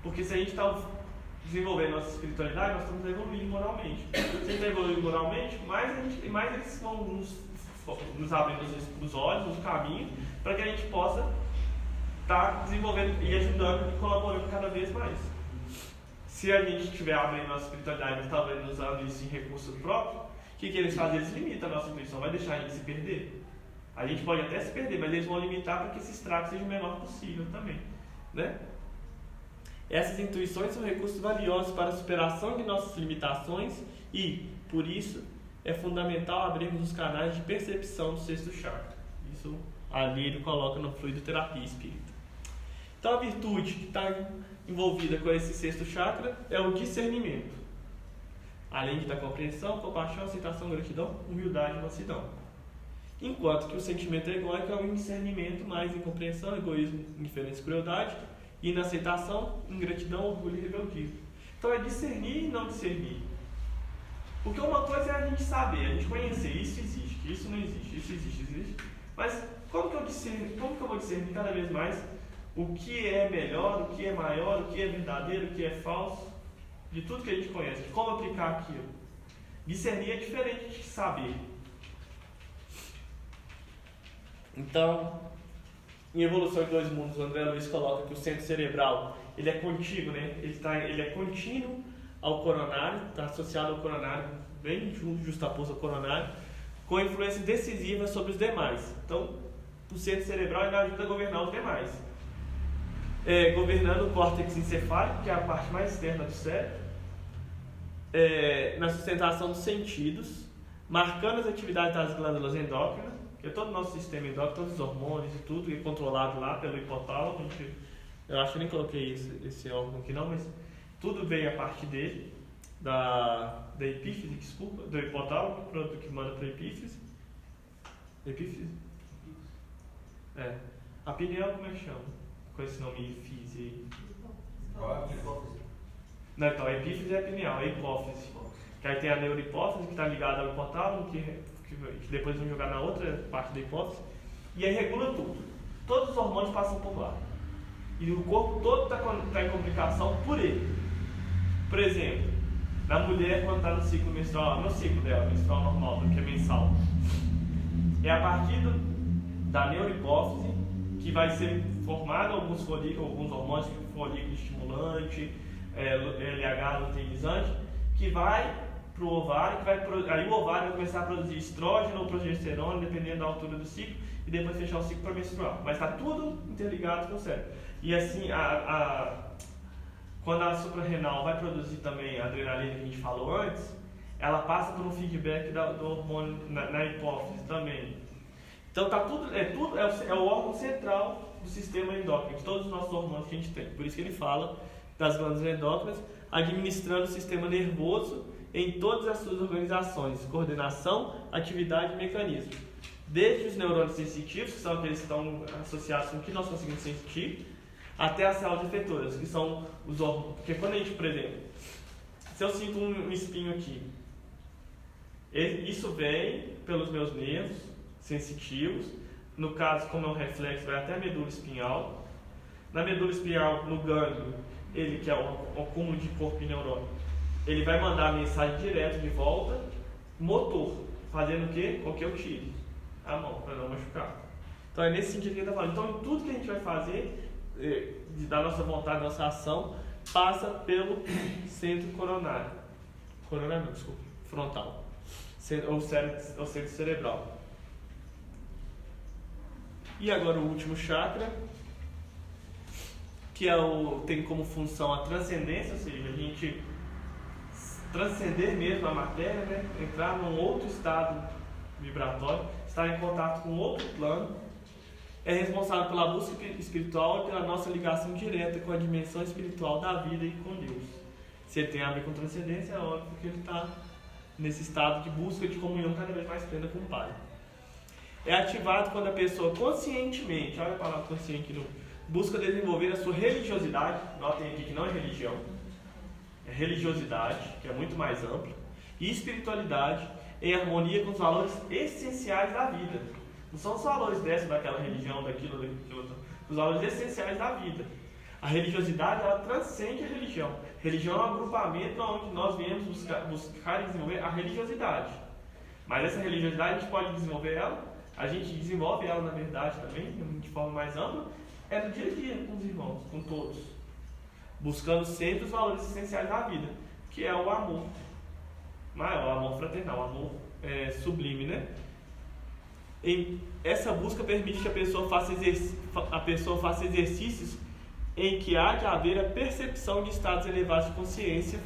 [SPEAKER 1] Porque se a gente está desenvolvendo a nossa espiritualidade, nós estamos evoluindo moralmente. Se a gente está evoluindo moralmente, mais eles vão nos abrindo os olhos, os caminhos, para que a gente possa estar desenvolvendo e ajudando e colaborando cada vez mais. Se a gente estiver abrindo a nossa espiritualidade, mas talvez usando isso em recurso próprio, que eles fazem? Eles limitam a nossa intuição, vai deixar a gente se perder. A gente pode até se perder, mas eles vão limitar para que esse estrago seja o menor possível também, né? Essas intuições são recursos valiosos para a superação de nossas limitações e, por isso, é fundamental abrirmos os canais de percepção do sexto chakra. Isso ali ele coloca no Fluido Terapia Espírita. Então, a virtude que está envolvida com esse sexto chakra é o discernimento. Além da compreensão, compaixão, aceitação, gratidão, humildade e mansidão. Enquanto que o sentimento egóico é o indiscernimento, mais incompreensão, egoísmo, indiferença e crueldade, e inaceitação, ingratidão, orgulho e rebeldia. Então é discernir e não discernir. Porque uma coisa é a gente saber, a gente conhecer, isso existe, isso não existe, isso existe, isso existe. Mas como que eu vou discernir cada vez mais o que é melhor, o que é maior, o que é verdadeiro, o que é falso, de tudo que a gente conhece, de como aplicar aquilo. Discernir é diferente de saber. Então, em Evolução de Dois Mundos, o André Luiz coloca que o centro cerebral ele é contíguo, né? Ele é contínuo ao coronário, está associado ao coronário, bem justaposto ao coronário, com influência decisiva sobre os demais. Então, o centro cerebral ele ajuda a governar os demais. Governando o córtex encefálico, que é a parte mais externa do cérebro, na sustentação dos sentidos, marcando as atividades das glândulas endócrinas, que é todo o nosso sistema endócrino, todos os hormônios e tudo, é controlado lá pelo hipotálamo. Eu acho que eu nem coloquei esse órgão aqui não, mas tudo veio a partir dele, da epífise, desculpa, do hipotálamo, que manda para a epífise. Epífise? A pineal, como é que chama? Com esse nome epífise aí. Não, então, a epífise é a pineal, a hipófise. Que aí tem a neurohipófise, que está ligada ao hipotálamo, que depois vão jogar na outra parte da hipófise. E aí regula tudo. Todos os hormônios passam por lá. E o corpo todo está em complicação por ele. Por exemplo, na mulher, quando está no ciclo menstrual, no ciclo dela, menstrual normal, que é mensal, é a partir da neurohipófise que vai ser formado alguns hormônios, tipo folículo estimulante, LH luteinizante, que vai para o ovário, aí o ovário vai começar a produzir estrógeno ou progesterona, dependendo da altura do ciclo, e depois fechar o ciclo para menstrual. Mas está tudo interligado com o cérebro. E assim, quando a suprarrenal vai produzir também a adrenalina que a gente falou antes, ela passa por um feedback do hormônio na hipófise também. Então tá tudo é o órgão central do sistema endócrino, de todos os nossos hormônios que a gente tem. Por isso que ele fala das glândulas endócrinas, administrando o sistema nervoso em todas as suas organizações, coordenação, atividade e mecanismo. Desde os neurônios sensitivos, que são aqueles que estão associados com o que nós conseguimos sentir, até as células efetoras, que são os órgãos. Porque quando a gente, por exemplo, se eu sinto um espinho aqui, isso vem pelos meus nervos sensitivos. No caso, como é um reflexo, vai até a medula espinhal. Na medula espinhal, no gânglio, ele que é o acúmulo de corpo e neurônio, ele vai mandar a mensagem direto de volta, motor, fazendo o quê? Com que eu tire a mão, para não machucar. Então é nesse sentido que ele está falando. Então tudo que a gente vai fazer, da nossa vontade, da nossa ação, passa pelo centro coronário. Coronário não, desculpa, frontal. Ou centro cerebral. E agora o último chakra, que tem como função a transcendência, ou seja, a gente transcender mesmo a matéria, né? Entrar num outro estado vibratório, estar em contato com outro plano, é responsável pela busca espiritual e pela nossa ligação direta com a dimensão espiritual da vida e com Deus. Se ele tem a ver com transcendência, é óbvio que ele está nesse estado de busca de comunhão cada vez mais plena com o Pai. É ativado quando a pessoa conscientemente, olha a palavra consciente, busca desenvolver a sua religiosidade. Notem aqui que não é religião, é religiosidade, que é muito mais ampla, e espiritualidade em harmonia com os valores essenciais da vida. Não são os valores dessa, daquela religião, daquilo, os valores essenciais da vida. A religiosidade, ela transcende a religião. Religião é um agrupamento onde nós viemos buscar e desenvolver a religiosidade. Mas essa religiosidade a gente pode desenvolver ela, a gente desenvolve ela na verdade também, de forma mais ampla, é no dia a dia com os irmãos, com todos. Buscando sempre os valores essenciais da vida, que é o amor. Não é o amor fraternal, o amor sublime, né? Essa busca permite que a pessoa faça exercícios em que há de haver a percepção de estados elevados de consciência,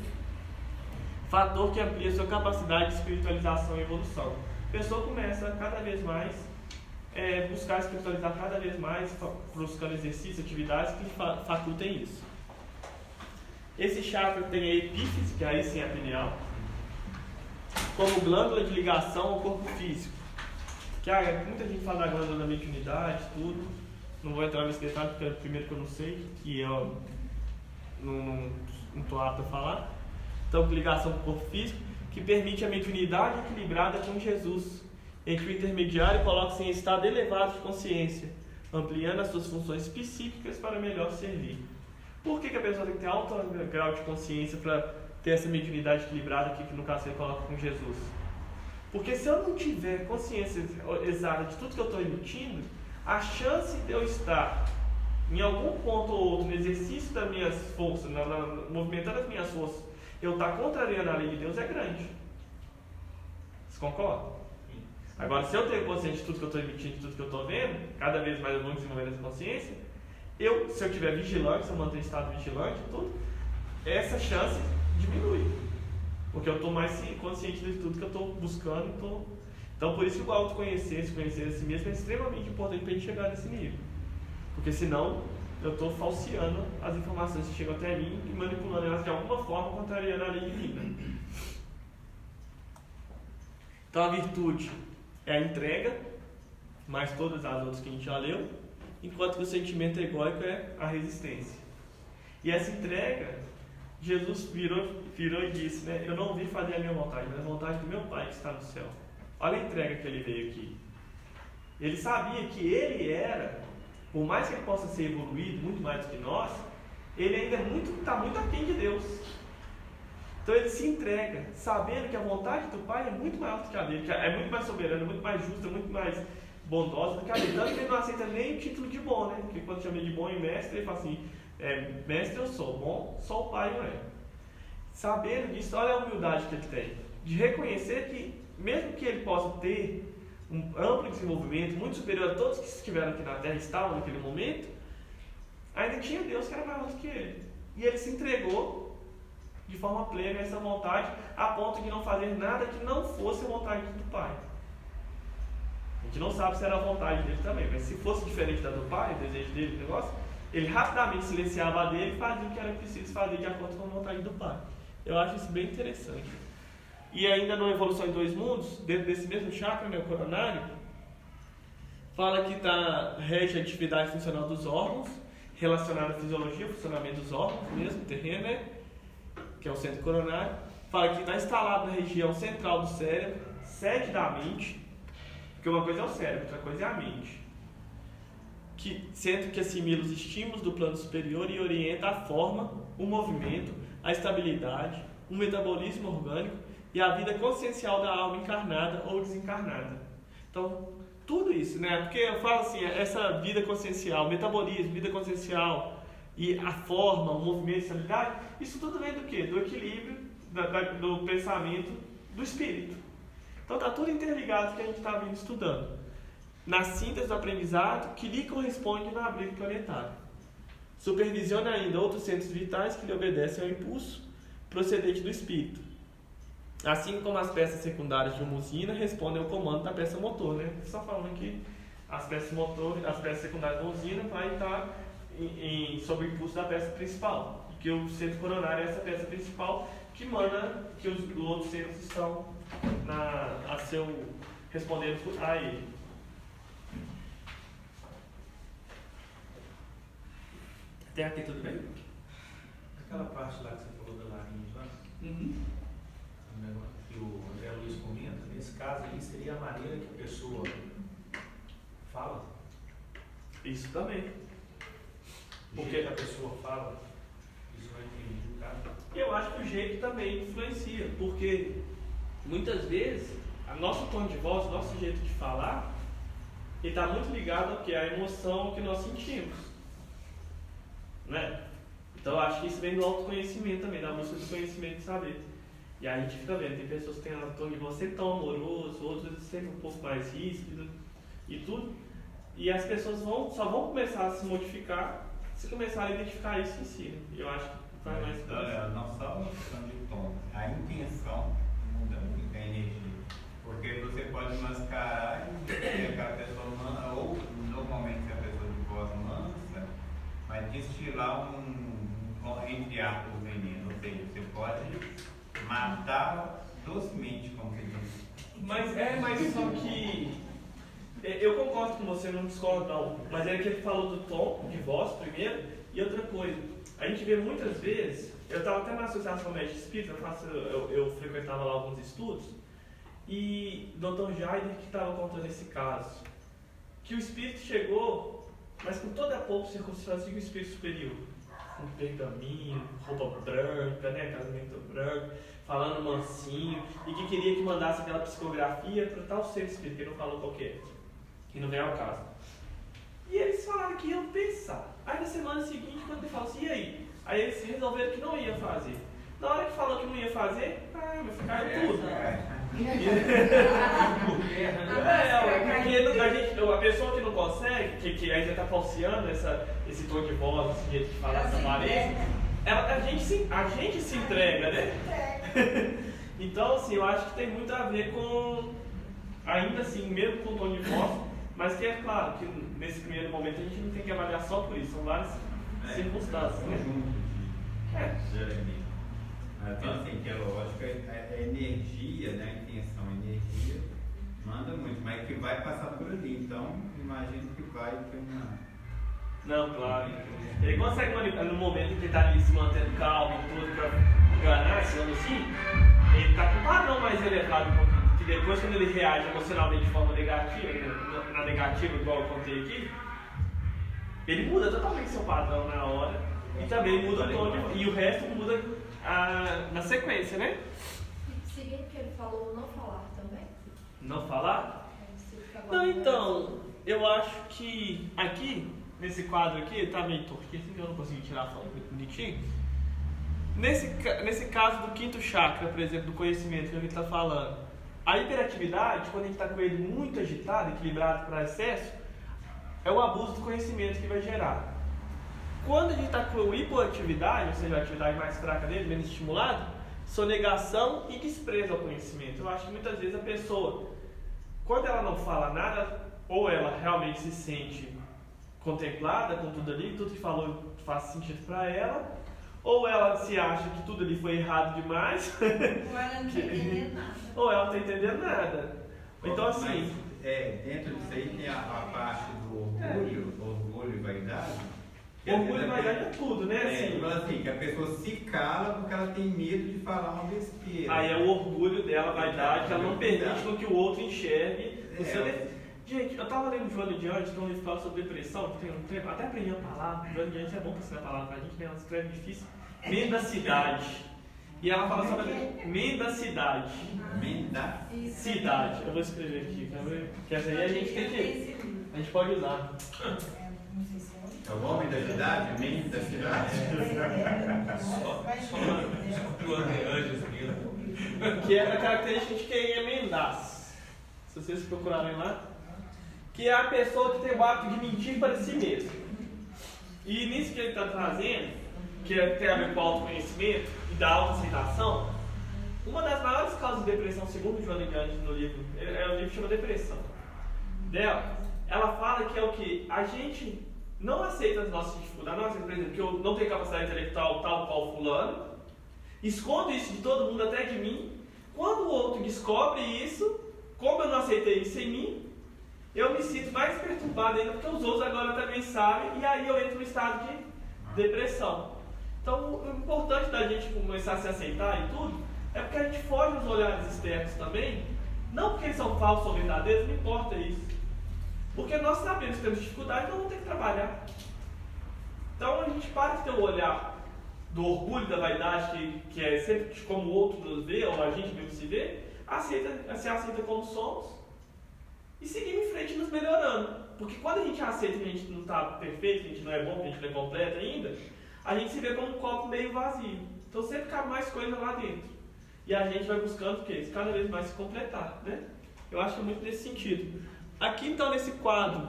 [SPEAKER 1] fator que amplia sua capacidade de espiritualização e evolução. A pessoa começa cada vez mais buscar espiritualizar cada vez mais, buscando exercícios, atividades que facultem isso. Esse chakra tem a epífise, que aí sim é a pineal, como glândula de ligação ao corpo físico. Que muita gente fala da glândula da mediunidade, tudo. Não vou entrar nesse detalhe porque é o primeiro que eu não sei, e eu não estou apto a falar. Então, ligação com o corpo físico, que permite a mediunidade equilibrada com Jesus, em que o intermediário coloca-se em estado elevado de consciência, ampliando as suas funções específicas para melhor servir. Por que a pessoa tem que ter alto grau de consciência para ter essa mediunidade equilibrada aqui, que no caso ele coloca com Jesus? Porque se eu não tiver consciência exata de tudo que eu estou emitindo, a chance de eu estar em algum ponto ou outro no exercício das minhas forças, movimentando as minhas forças, eu estar contrariando a lei de Deus é grande. Vocês concordam? Agora, se eu tenho consciência de tudo que eu estou emitindo, de tudo que eu estou vendo, cada vez mais eu vou desenvolvendo essa consciência, se eu estiver vigilante, se eu manter em estado vigilante, tudo, essa chance diminui. Porque eu estou mais consciente de tudo que eu estou buscando. Então, por isso que o autoconhecer, se conhecer a si mesmo é extremamente importante para a gente chegar nesse nível. Porque senão, eu estou falseando as informações que chegam até mim e manipulando elas de alguma forma, contrariando a lei divina. Então, a virtude é a entrega, mais todas as outras que a gente já leu, enquanto que o sentimento egóico é a resistência. E essa entrega, Jesus virou e disse, né? Eu não vim fazer a minha vontade, mas a vontade do meu Pai que está no céu. Olha a entrega que ele veio aqui. Ele sabia que ele era, por mais que ele possa ser evoluído, muito mais do que nós, ele ainda está muito aquém de Deus. Então ele se entrega, sabendo que a vontade do Pai é muito maior do que a dele, que é muito mais soberana, muito mais justa, muito mais bondosa do que a dele. Tanto que ele não aceita nem o título de bom, né? Porque quando chama de bom e mestre, ele fala assim, mestre eu sou, bom só o Pai não é. Sabendo disso, olha a humildade que ele tem, de reconhecer que, mesmo que ele possa ter um amplo desenvolvimento, muito superior a todos que estiveram aqui na Terra, estavam naquele momento, ainda tinha Deus que era maior do que ele. E ele se entregou de forma plena a essa vontade, a ponto de não fazer nada que não fosse a vontade do Pai. A gente não sabe se era a vontade dele também, mas se fosse diferente da do Pai, o desejo dele, o negócio, ele rapidamente silenciava a dele e fazia o que era preciso fazer de acordo com a vontade do Pai. Eu acho isso bem interessante. E ainda no Evolução em Dois Mundos, dentro desse mesmo chakra, né, o coronário, fala que rege a atividade funcional dos órgãos, relacionada à fisiologia, funcionamento dos órgãos, mesmo, terreno, né, que é o centro coronário. Fala que está instalado na região central do cérebro, sede da mente, porque uma coisa é o cérebro, outra coisa é a mente. Centro que assimila os estímulos do plano superior e orienta a forma, o movimento, a estabilidade, o metabolismo orgânico e a vida consciencial da alma encarnada ou desencarnada. Então, tudo isso, né? Porque eu falo assim, essa vida consciencial, metabolismo, vida consciencial e a forma, o movimento, a estabilidade, isso tudo vem do quê? Do equilíbrio, do pensamento, do espírito. Então, está tudo interligado que a gente está vindo estudando. Na síntese do aprendizado que lhe corresponde na abrigo planetário. Supervisiona ainda outros centros vitais que lhe obedecem ao impulso procedente do espírito. Assim como as peças secundárias de uma usina respondem ao comando da peça motor, né? Só falando que as peças secundárias da usina vai estar sob o impulso da peça principal. E que o centro coronário é essa peça principal que manda que os outros centros estão respondendo a ele. Até aqui tudo bem?
[SPEAKER 7] Aquela parte lá que você falou da laringe lá,
[SPEAKER 1] Uhum.
[SPEAKER 7] que o André Luiz comenta, nesse caso aí seria a maneira que a pessoa fala.
[SPEAKER 1] Isso também.
[SPEAKER 7] O jeito que a pessoa fala, isso vai prejudicar.
[SPEAKER 1] Eu acho que o jeito também influencia, porque muitas vezes o nosso tom de voz, o nosso jeito de falar, ele está muito ligado ao que? A emoção que nós sentimos. Né? Então eu acho que isso vem do autoconhecimento também, da busca do conhecimento e saber. E aí a gente fica vendo, tem pessoas que têm um tom de voz sempre tão amoroso, outras sempre um pouco mais ríspido e tudo. E as pessoas só vão começar a se modificar se começarem a identificar isso em si. Eu acho que vai mais por isso.
[SPEAKER 5] Não só a questão de tom, a intenção muda muito a energia. Porque você pode mascarar e ser aquela pessoa mansa, ou normalmente a pessoa de voz mansa, mas destilar entre aspas, veneno. Ou seja, você pode matar docemente, como você diz.
[SPEAKER 1] Mas só que eu concordo com você, não discordo não. Mas é que ele falou do tom de voz primeiro, e outra coisa, a gente vê muitas vezes, eu estava até na Associação Médica Espírita, eu frequentava lá alguns estudos, e Dr. Jair que estava contando esse caso, que o espírito chegou, mas com toda a pouco circunstância de um espírito superior, com pergaminho, roupa branca, né, casamento branco, falando mansinho, e que queria que mandasse aquela psicografia para tal ser espírito, que ele não falou qualquer, que não veio ao caso. E eles falaram que iam pensar. Aí na semana seguinte, quando ele falou assim, e aí? Aí eles resolveram que não ia fazer. Na hora que falou que não ia fazer, vai ficar tudo. Porque a pessoa que não consegue, que ainda está falseando esse tom de voz, esse jeito de falar, essa aparência, a gente se entrega, né? Então, assim, eu acho que tem muito a ver com, ainda assim, mesmo com o tom de voz, mas que é claro que nesse primeiro momento a gente não tem que avaliar só por isso, são várias circunstâncias, né?
[SPEAKER 5] Geralmente. Então, assim, que é lógico, a energia, né, a intenção, a energia, manda muito, mas que vai passar por ali, então imagino que vai ter uma...
[SPEAKER 1] Não, claro. Ele consegue manipular no momento em que ele está ali se mantendo calmo e tudo para enganar, falando assim, ele está com um padrão mais elevado um pouquinho, que depois quando ele reage emocionalmente de forma negativa, na negativa, igual eu contei aqui, ele muda totalmente seu padrão na hora e também muda o tom e o resto muda na sequência, né?
[SPEAKER 8] Seguindo que ele falou, não falar também?
[SPEAKER 1] Não falar? Não, então, eu acho que aqui, nesse quadro aqui, tá meio torto, assim que eu não consegui tirar a foto muito bonitinho. Nesse caso do quinto chakra, por exemplo, do conhecimento que a gente está falando, a hiperatividade, quando a gente está com ele muito agitado, equilibrado para excesso, é o abuso do conhecimento que vai gerar. Quando a gente está com hipoatividade, ou seja, a atividade mais fraca dele, menos estimulado, sonegação e desprezo ao conhecimento. Eu acho que muitas vezes a pessoa, quando ela não fala nada, ou ela realmente se sente contemplada com tudo ali, tudo que falou faz sentido para ela, ou ela se acha que tudo ali foi errado demais,
[SPEAKER 2] Ou ela não está entendendo nada.
[SPEAKER 1] ou ela não está entendendo nada. Então, assim...
[SPEAKER 5] Mas, dentro disso aí tem a parte do orgulho e vaidade.
[SPEAKER 1] Orgulho e vaidade é tudo, né?
[SPEAKER 5] Assim, que a pessoa se cala porque ela tem medo de falar uma besteira.
[SPEAKER 1] Aí é o orgulho dela, a vaidade, que ela não permite com que o outro enxergue o seu defeito. Gente, eu tava lendo o Joana de Anjos, que é um livro que fala sobre depressão, que tem um tempo, até aprendi a palavra. Joana de Anjos é bom pra ensinar a palavra pra gente, né? Ela escreve difícil. Mendacidade. E ela fala sobre mendacidade. Mendacidade. Eu vou escrever aqui, que essa aí a gente tem que. A gente pode usar.
[SPEAKER 5] É o homem da cidade? Mente da cidade?
[SPEAKER 1] Que é a característica de quem é mendaç. Se vocês procurarem lá. Que é a pessoa que tem o hábito de mentir para si mesmo. E nisso que ele está trazendo, que tem a ver com o autoconhecimento e da autoaceitação, uma das maiores causas de depressão, segundo Joana de Anjos no livro, é um livro que chama Depressão dela, ela fala que é o que? A gente não aceita as nossas dificuldades, não aceita, por exemplo, que eu não tenho capacidade intelectual tal qual fulano, escondo isso de todo mundo, até de mim. Quando o outro descobre isso, como eu não aceitei isso em mim, eu me sinto mais perturbado ainda, porque os outros agora também sabem, e aí eu entro no estado de depressão. Então, o importante da gente começar a se aceitar e tudo, é porque a gente foge dos olhares externos também, não porque eles são falsos ou verdadeiros, não importa isso. Porque nós sabemos que temos dificuldade, então vamos ter que trabalhar. Então a gente para de ter o olhar do orgulho, da vaidade, que é sempre como o outro nos vê, ou a gente mesmo se vê, se aceita como somos e seguimos em frente nos melhorando. Porque quando a gente aceita que a gente não está perfeito, que a gente não é bom, que a gente não é completo ainda, a gente se vê como um copo meio vazio. Então sempre cabe mais coisa lá dentro. e a gente vai buscando o quê? Cada vez mais se completar, né? Eu acho que é muito nesse sentido. Aqui então nesse quadro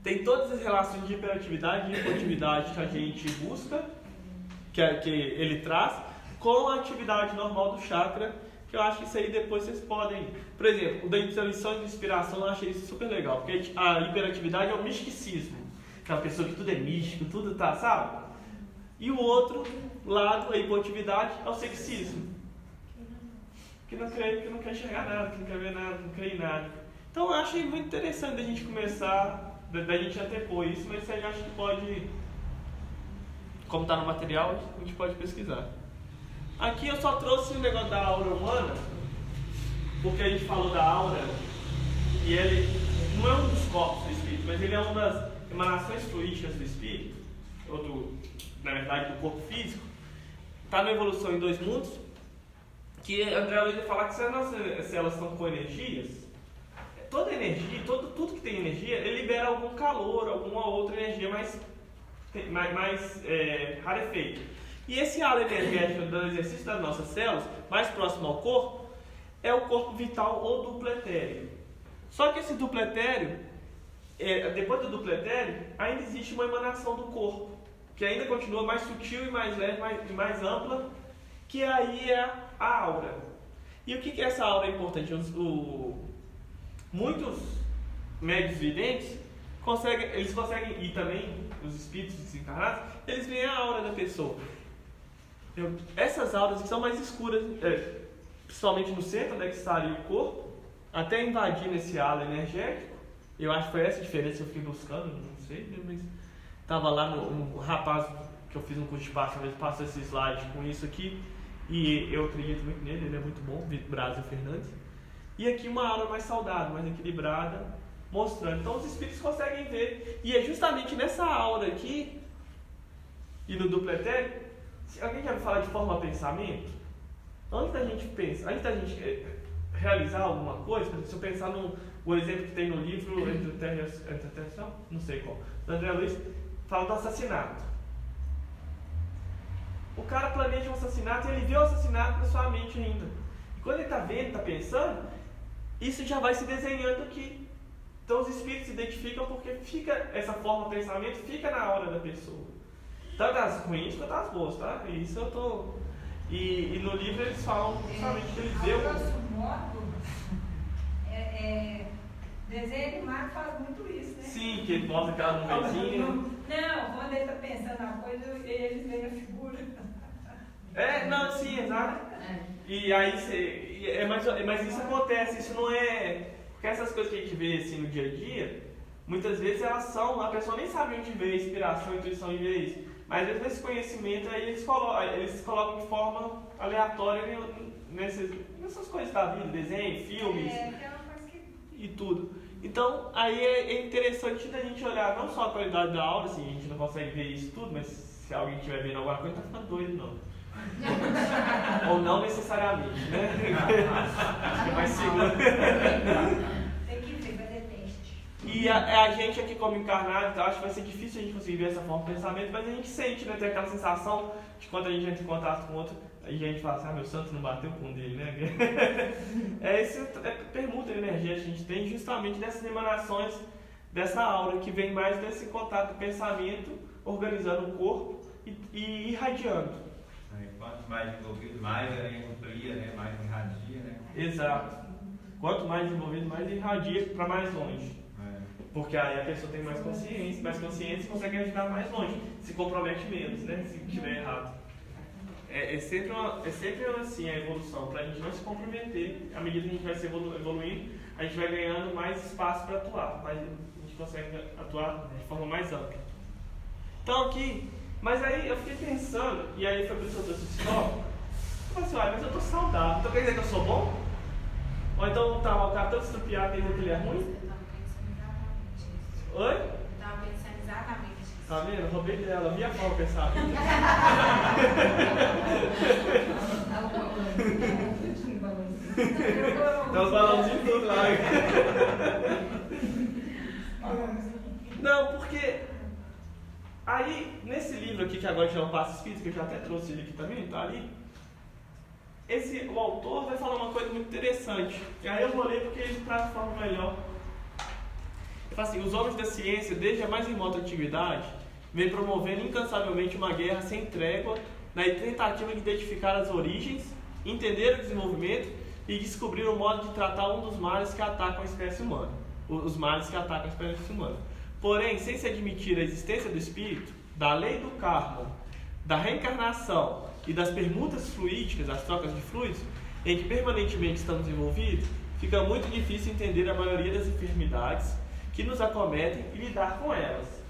[SPEAKER 1] tem todas as relações de hiperatividade e hipoatividade que a gente busca, que ele traz, com a atividade normal do chakra, que eu acho que isso aí depois vocês podem... Por exemplo, o da intuição e de inspiração eu achei isso super legal, porque a hiperatividade é o misticismo, aquela pessoa que tudo é místico, tudo tá, sabe? E o outro lado, a hipoatividade, é o sexismo, que não quer enxergar nada, que não quer ver nada, que não crê em nada. Então eu achei muito interessante a gente começar, da gente antepor isso, mas eu acho que pode, como está no material, a gente pode pesquisar. Aqui eu só trouxe o negócio da aura humana, porque a gente falou da aura, e ele não é um dos corpos do espírito, mas ele é uma das emanações fluídicas do espírito, ou na verdade do corpo físico. Está na evolução em 2 mundos, que André Luiz vai falar que se as nossas células estão com energias, toda energia, tudo que tem energia, ele libera algum calor, alguma outra energia mais rarefeita. E esse halo energético do exercício das nossas células, mais próximo ao corpo, é o corpo vital ou duplo etéreo. Só que esse duplo etéreo, depois do duplo etéreo, ainda existe uma emanação do corpo, que ainda continua mais sutil e mais leve e mais ampla, que aí é a aura. E o que essa aura é importante? Muitos médios videntes conseguem, e também os espíritos desencarnados, eles veem a aura da pessoa. Essas auras que são mais escuras, principalmente no centro, onde é que está ali o corpo, até invadir nesse halo energético. Eu acho que foi essa a diferença que eu fiquei buscando, não sei, mas estava lá um rapaz que eu fiz um curso de passo, ele passou esse slide com isso aqui, e eu acredito muito nele, ele é muito bom, Brasil Fernandes. E aqui uma aura mais saudável, mais equilibrada, mostrando. Então os espíritos conseguem ver, e é justamente nessa aura aqui, e no duplo etéreo. Alguém já me falar de forma-pensamento? Antes da gente realizar alguma coisa, se eu pensar o exemplo que tem no livro Entre a Terra, não sei qual, do André Luiz, fala do assassinato. O cara planeja um assassinato e ele vê o assassinato na sua mente ainda. E quando ele está vendo, está pensando, isso já vai se desenhando aqui. Então os espíritos se identificam porque essa forma-pensamento fica na aura da pessoa. Tanto as ruins quanto as boas, tá? Isso eu tô... E no livro eles falam justamente que eles deu...
[SPEAKER 2] Grosso modo, desenho animado faz muito isso, né?
[SPEAKER 1] Sim, que ele mostra aquela nuvenzinha.
[SPEAKER 2] Não, quando ele está pensando na coisa, eles veem a figura.
[SPEAKER 1] Não, sim, exato. E aí, mas isso acontece, isso não é... Porque essas coisas que a gente vê assim no dia a dia, muitas vezes elas são... A pessoa nem sabe onde vê inspiração, intuição e vê isso. Mas às vezes esse conhecimento aí eles colocam de forma aleatória nessas coisas da vida, desenho, filmes e tudo. Então aí é interessante da gente olhar não só a qualidade da aula, assim, a gente não consegue ver isso tudo, mas se alguém estiver vendo alguma coisa, não tá ficando doido não. Ou não necessariamente, né? Acho que é mais seguro.
[SPEAKER 2] Tem que ver, fazer teste.
[SPEAKER 1] E a gente aqui como encarnado, acho que vai ser difícil a gente conseguir ver essa forma de pensamento, mas a gente sente, né? Tem aquela sensação de quando a gente entra em contato com outro, a gente fala assim, meu santo não bateu com um dele, né? Permuta a energia que a gente tem justamente dessas emanações, dessa aura que vem mais desse contato do pensamento, organizando o corpo e irradiando.
[SPEAKER 5] Quanto mais envolvido, mais amplia, né? Mais irradia, né?
[SPEAKER 1] Exato. Quanto mais envolvido, mais irradia para mais longe. Porque aí a pessoa tem mais consciência e consegue ajudar mais longe. Se compromete menos, né? Se estiver errado. É sempre assim a evolução, para a gente não se comprometer. À medida que a gente vai se evoluindo, a gente vai ganhando mais espaço para atuar. Mas a gente consegue atuar de forma mais ampla. Então aqui, mas aí eu fiquei pensando, e aí foi por isso que eu trouxe esse foco. Eu falei assim, mas eu tô saudável, então quer dizer que eu sou bom? Ou então o cara todo estrupiado e que ele é ruim? Oi?
[SPEAKER 4] Eu estava pensando exatamente isso.
[SPEAKER 1] Tá vendo? Eu roubei dela, minha forma pensar. Tem uns balãozinhos tudo lá. Não, porque aí, nesse livro aqui, que agora chama Passo Espírito, que eu já até trouxe ele aqui também, tá ali. o autor vai falar uma coisa muito interessante. E aí eu vou ler porque ele traz de forma melhor. Ele fala assim: os homens da ciência, desde a mais remota antiguidade, vêm promovendo incansavelmente uma guerra sem trégua na tentativa de identificar as origens, entender o desenvolvimento e descobrir o modo de tratar um dos males que atacam a espécie humana. Os males que atacam a espécie humana. Porém, sem se admitir a existência do espírito, da lei do karma, da reencarnação e das permutas fluídicas, as trocas de fluidos, em que permanentemente estamos envolvidos, fica muito difícil entender a maioria das enfermidades que nos acometem e lidar com elas.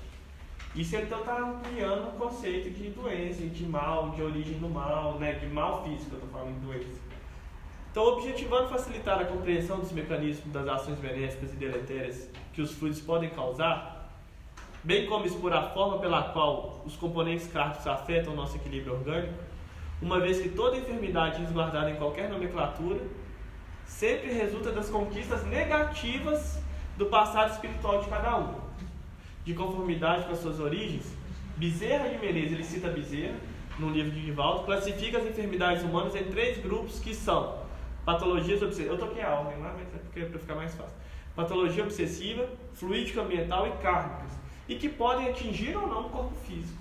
[SPEAKER 1] Isso então está ampliando o conceito de doença, de mal, de origem do mal, né? De mal físico, eu estou falando de doença. Então, objetivando facilitar a compreensão dos mecanismos das ações benéficas e deletérias que os fluidos podem causar, bem como expor a forma pela qual os componentes kármicos afetam o nosso equilíbrio orgânico, uma vez que toda enfermidade resguardada em qualquer nomenclatura sempre resulta das conquistas negativas do passado espiritual de cada um. De conformidade com as suas origens, Bezerra de Menezes, ele cita Bezerra, no livro de Divaldo, classifica as enfermidades humanas em 3 grupos que são patologias obsessivas. Eu toquei a ordem lá, mas é porque para ficar mais fácil. Patologia obsessiva, fluídica ambiental e kármicas, e que podem atingir ou não o corpo físico.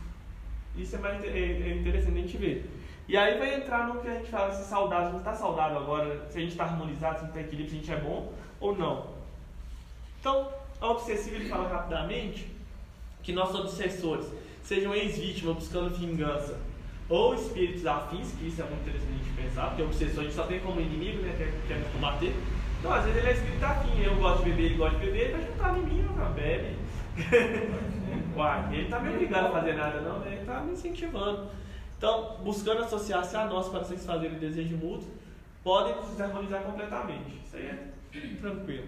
[SPEAKER 1] Isso é mais interessante a gente ver. E aí vai entrar no que a gente fala, se saudável, se não está saudável agora, se a gente está harmonizado, se não está equilíbrio, se a gente é bom ou não. Então, a obsessiva, ele fala rapidamente que nossos obsessores sejam ex-vítimas buscando vingança ou espíritos afins, que isso é muito interessante de pensar, porque o obsessor a gente só tem como inimigo, né, que é combater. Então, às vezes ele é espírito afim, eu gosto de beber, ele gosta de beber, ele vai juntar em mim, não bebe. Uai, ele tá me obrigando a fazer nada não, né? Ele está me incentivando. Então, buscando associar-se a nós para satisfazer o desejo mútuo, podem nos desarmonizar completamente. Isso aí é tranquilo.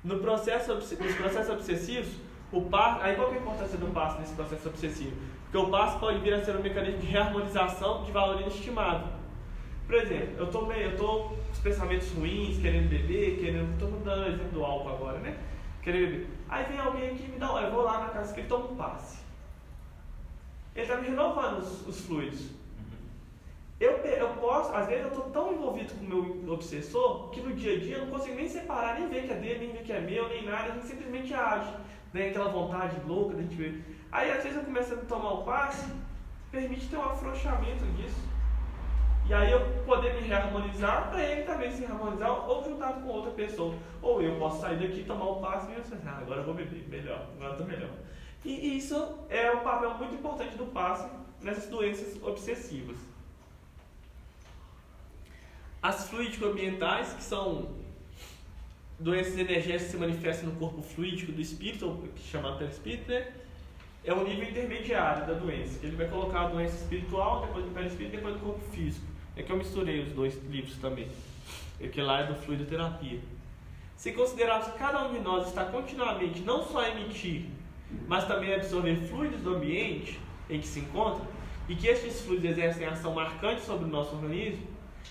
[SPEAKER 1] Nos processos obsessivos, o passo, aí qual que é a importância do passo nesse processo obsessivo? Porque o passo pode vir a ser um mecanismo de reharmonização de valor inestimado. Por exemplo, eu tô com os pensamentos ruins, querendo beber, estou dando o exemplo do álcool agora, né? Querendo beber. Aí vem alguém aqui e me dá, eu vou lá na casa que ele toma um passe. Ele está me renovando os fluidos. Eu posso, às vezes eu estou tão envolvido com o meu obsessor que no dia a dia eu não consigo nem separar, nem ver que é dele, nem ver que é meu, nem nada, a gente simplesmente age. Né? Aquela vontade louca da gente ver. Aí às vezes eu começo a tomar o passe, permite ter um afrouxamento disso. E aí eu poder me reharmonizar para ele também se reharmonizar ou juntar com outra pessoa. Ou eu posso sair daqui, tomar o passe e pensar, agora eu vou beber, melhor, agora estou melhor. E isso é um papel muito importante do passe nessas doenças obsessivas. As fluídico-ambientais, que são doenças energéticas que se manifestam no corpo fluídico do espírito, ou que é chamado perispírito, né? É um nível intermediário da doença. Ele vai colocar a doença espiritual, depois do perispírito e depois do corpo físico. É que eu misturei os 2 livros também. Que lá é do fluidoterapia. Se considerarmos que cada um de nós está continuamente não só a emitir, mas também a absorver fluidos do ambiente em que se encontra, e que estes fluidos exercem ação marcante sobre o nosso organismo,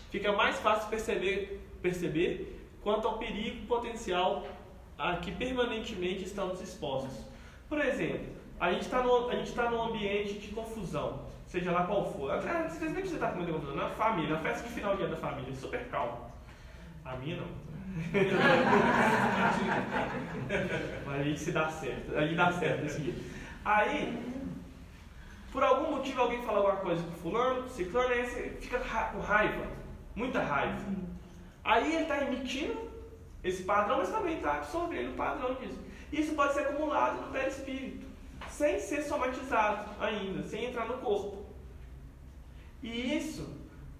[SPEAKER 1] fica mais fácil perceber quanto ao perigo potencial a que permanentemente estamos expostos. Por exemplo, a gente está num ambiente de confusão, seja lá qual for. Às vezes nem você está com muita confusão, na família, na festa de final de ano da família, super calmo. A minha não. Mas a gente se dá certo, a gente dá certo desse jeito. Aí, por algum motivo alguém fala alguma coisa com fulano, ciclano, aí você fica com raiva, muita raiva. Aí ele está emitindo esse padrão, mas também está absorvendo o padrão disso. Isso pode ser acumulado no perispírito, sem ser somatizado ainda, sem entrar no corpo. E isso,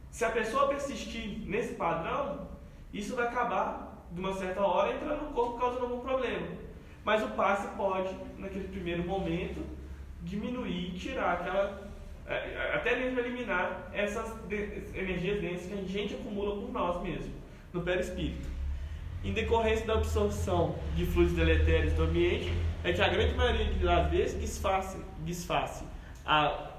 [SPEAKER 1] se a pessoa persistir nesse padrão, isso vai acabar, de uma certa hora, entrando no corpo, causando algum problema. Mas o passe pode, naquele primeiro momento, diminuir, tirar aquela, até mesmo eliminar essas energias densas que a gente acumula por nós mesmos, no perispírito. Em decorrência da absorção de fluidos deletérios do ambiente, é que a grande maioria das vezes desface a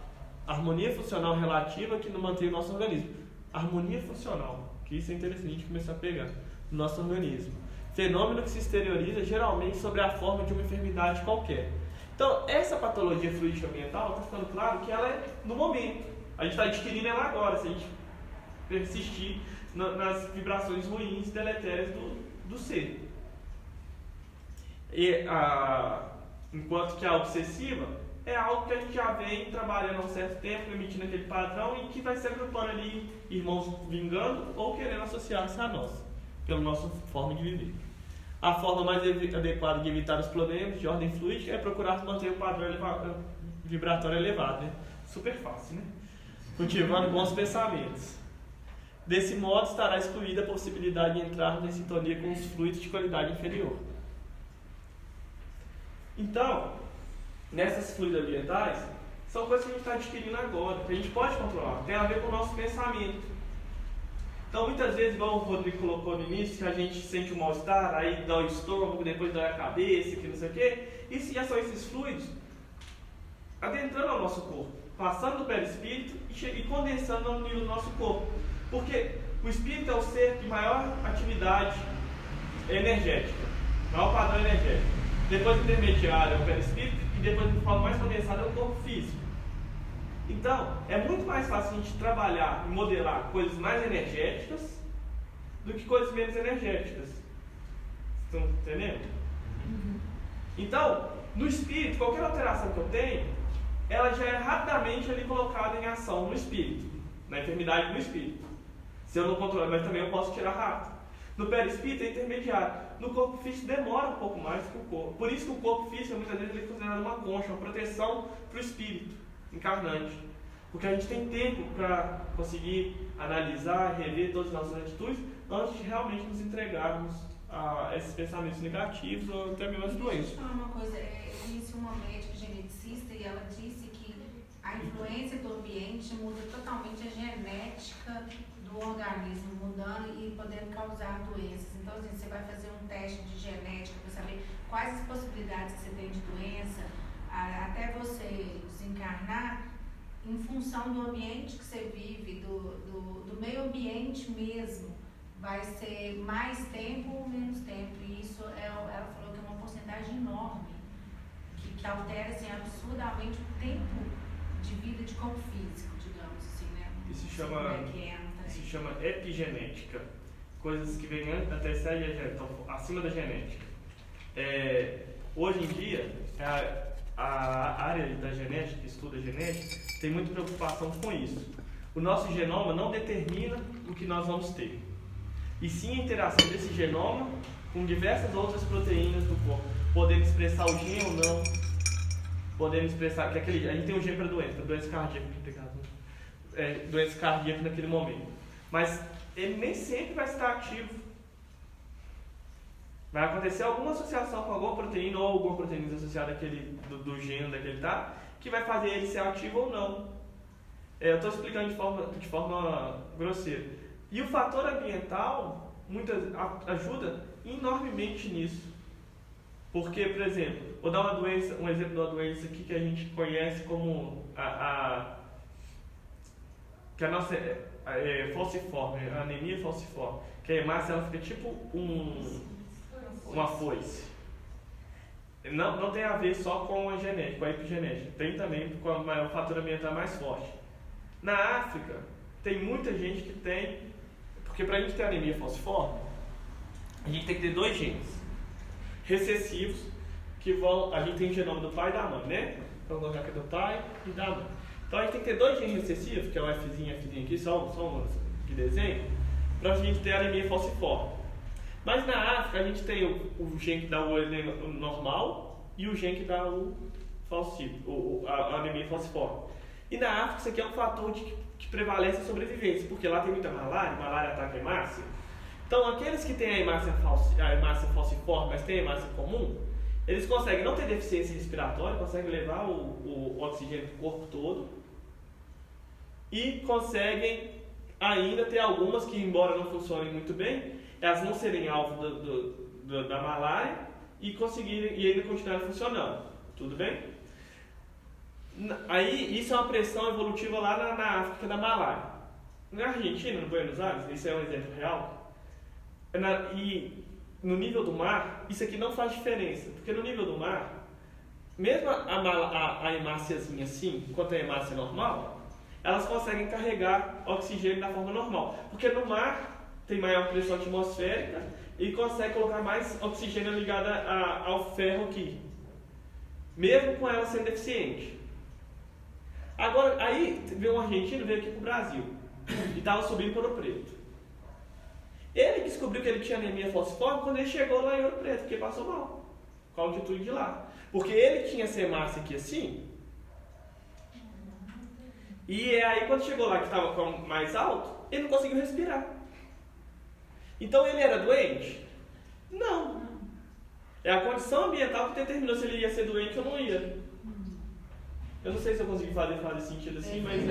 [SPEAKER 1] harmonia funcional relativa que não mantém o nosso organismo. Harmonia funcional, que isso é interessante a gente começar a pegar no nosso organismo. Fenômeno que se exterioriza geralmente sobre a forma de uma enfermidade qualquer. Então, essa patologia fluídica ambiental, está ficando claro que ela é no momento. A gente está adquirindo ela agora. Se a gente persistir nas vibrações ruins, deletérias do ser. Enquanto que a obsessiva é algo que a gente já vem trabalhando há um certo tempo, emitindo aquele padrão e que vai se agrupando ali, irmãos vingando ou querendo associar-se a nós, pela nossa forma de viver. A forma mais adequada de evitar os problemas de ordem fluídica é procurar manter o padrão vibratório elevado, né? Super fácil, né? Cultivando bons pensamentos. Desse modo, estará excluída a possibilidade de entrarmos em sintonia com os fluidos de qualidade inferior. Então, nessas fluidos ambientais, são coisas que a gente está adquirindo agora, que a gente pode controlar, tem a ver com o nosso pensamento. Então, muitas vezes, igual o Rodrigo colocou no início, que a gente sente um mal-estar, aí dói o estômago, depois dói a cabeça, que não sei o quê, e já são esses fluidos adentrando ao nosso corpo, passando do perispírito e condensando no nível do nosso corpo. Porque o espírito é o ser de maior atividade energética, maior padrão energético. Depois o intermediário é o perispírito e depois de forma mais condensada é o corpo físico. Então, é muito mais fácil a gente trabalhar e modelar coisas mais energéticas do que coisas menos energéticas. Estão entendendo? Então, no espírito, qualquer alteração que eu tenho, ela já é rapidamente ali colocada em ação no espírito, na enfermidade do espírito. Se eu não controlar, mas também eu posso tirar rápido. No perispírito é intermediário. No corpo físico demora um pouco mais que o corpo. Por isso que o corpo físico muitas vezes ele é considerado uma concha, uma proteção para o espírito encarnante. Porque a gente tem tempo para conseguir analisar e rever todas as nossas atitudes antes de realmente nos entregarmos a esses pensamentos negativos ou até mesmo as doenças.
[SPEAKER 4] Deixa eu falar uma coisa. Eu conheci uma médica geneticista e ela disse que a influência do ambiente muda totalmente a genética do organismo, mudando e podendo causar doenças. Então, assim, você vai fazer um teste de genética para saber quais as possibilidades que você tem de doença, até você desencarnar, em função do ambiente que você vive, do meio ambiente mesmo. Vai ser mais tempo ou menos tempo. E isso, ela falou que é uma porcentagem enorme, que altera assim, absurdamente o tempo de vida de corpo físico, digamos assim, né?
[SPEAKER 1] Isso se chama epigenética. Coisas que vêm antes da terceira genética, então, acima da genética. Hoje em dia, a área da genética, que estuda genética, tem muita preocupação com isso. O nosso genoma não determina o que nós vamos ter, e sim a interação desse genoma com diversas outras proteínas do corpo, podendo expressar o gene ou não, podendo expressar que a gente tem um gene para doença cardíaca, doença cardíaca naquele momento, mas ele nem sempre vai estar ativo. Vai acontecer alguma associação com alguma proteína ou alguma proteína associada do gene daquele que vai fazer ele ser ativo ou não. Eu estou explicando de forma grosseira. E o fator ambiental ajuda enormemente nisso. Porque, por exemplo, vou dar um exemplo de uma doença aqui que a gente conhece como que a nossa falciforme, a anemia falciforme, que a hemácia ela fica tipo uma foice. Não tem a ver só com a genética, com a epigenética, tem também com o fator ambiental mais forte. Na África, tem muita gente que tem, porque para a gente ter anemia falciforme, a gente tem que ter 2 genes recessivos, a gente tem o genoma do pai e da mãe, né? Então, vou colocar aqui do pai e da mãe. Então, a gente tem que ter 2 genes recessivos, que é o Fzinho aqui, só um de desenho, para a gente ter anemia falciforme. Mas na África a gente tem o gene que dá o olho normal e o gene que dá a anemia falciforme. E na África isso aqui é um fator que prevalece a sobrevivência, porque lá tem muita malária ataca a hemácia. Então aqueles que têm a hemácia falciforme, mas têm a hemácia comum, eles conseguem não ter deficiência respiratória, conseguem levar o oxigênio para o corpo todo e conseguem ainda ter algumas que, embora não funcionem muito bem, elas não serem alvo da malária e ainda continuarem funcionando. Tudo bem? Aí, isso é uma pressão evolutiva lá na África da malária. Na Argentina, no Buenos Aires, isso é um exemplo real. E no nível do mar, isso aqui não faz diferença. Porque no nível do mar, mesmo a hemáciazinha assim, enquanto a hemácia normal, elas conseguem carregar oxigênio da forma normal. Porque no mar tem maior pressão atmosférica e consegue colocar mais oxigênio ligado ao ferro aqui, mesmo com ela sendo deficiente. Agora, aí veio um argentino, veio aqui para o Brasil e estava subindo para Ouro Preto. Ele descobriu que ele tinha anemia falciforme quando ele chegou lá em Ouro Preto, porque passou mal com a altitude de lá. Porque ele tinha essa hemácia aqui assim, e aí quando chegou lá que estava mais alto, ele não conseguiu respirar. Então ele era doente? Não. É a condição ambiental que determinou se ele ia ser doente ou não ia. Eu não sei se eu consegui fazer sentido assim, mas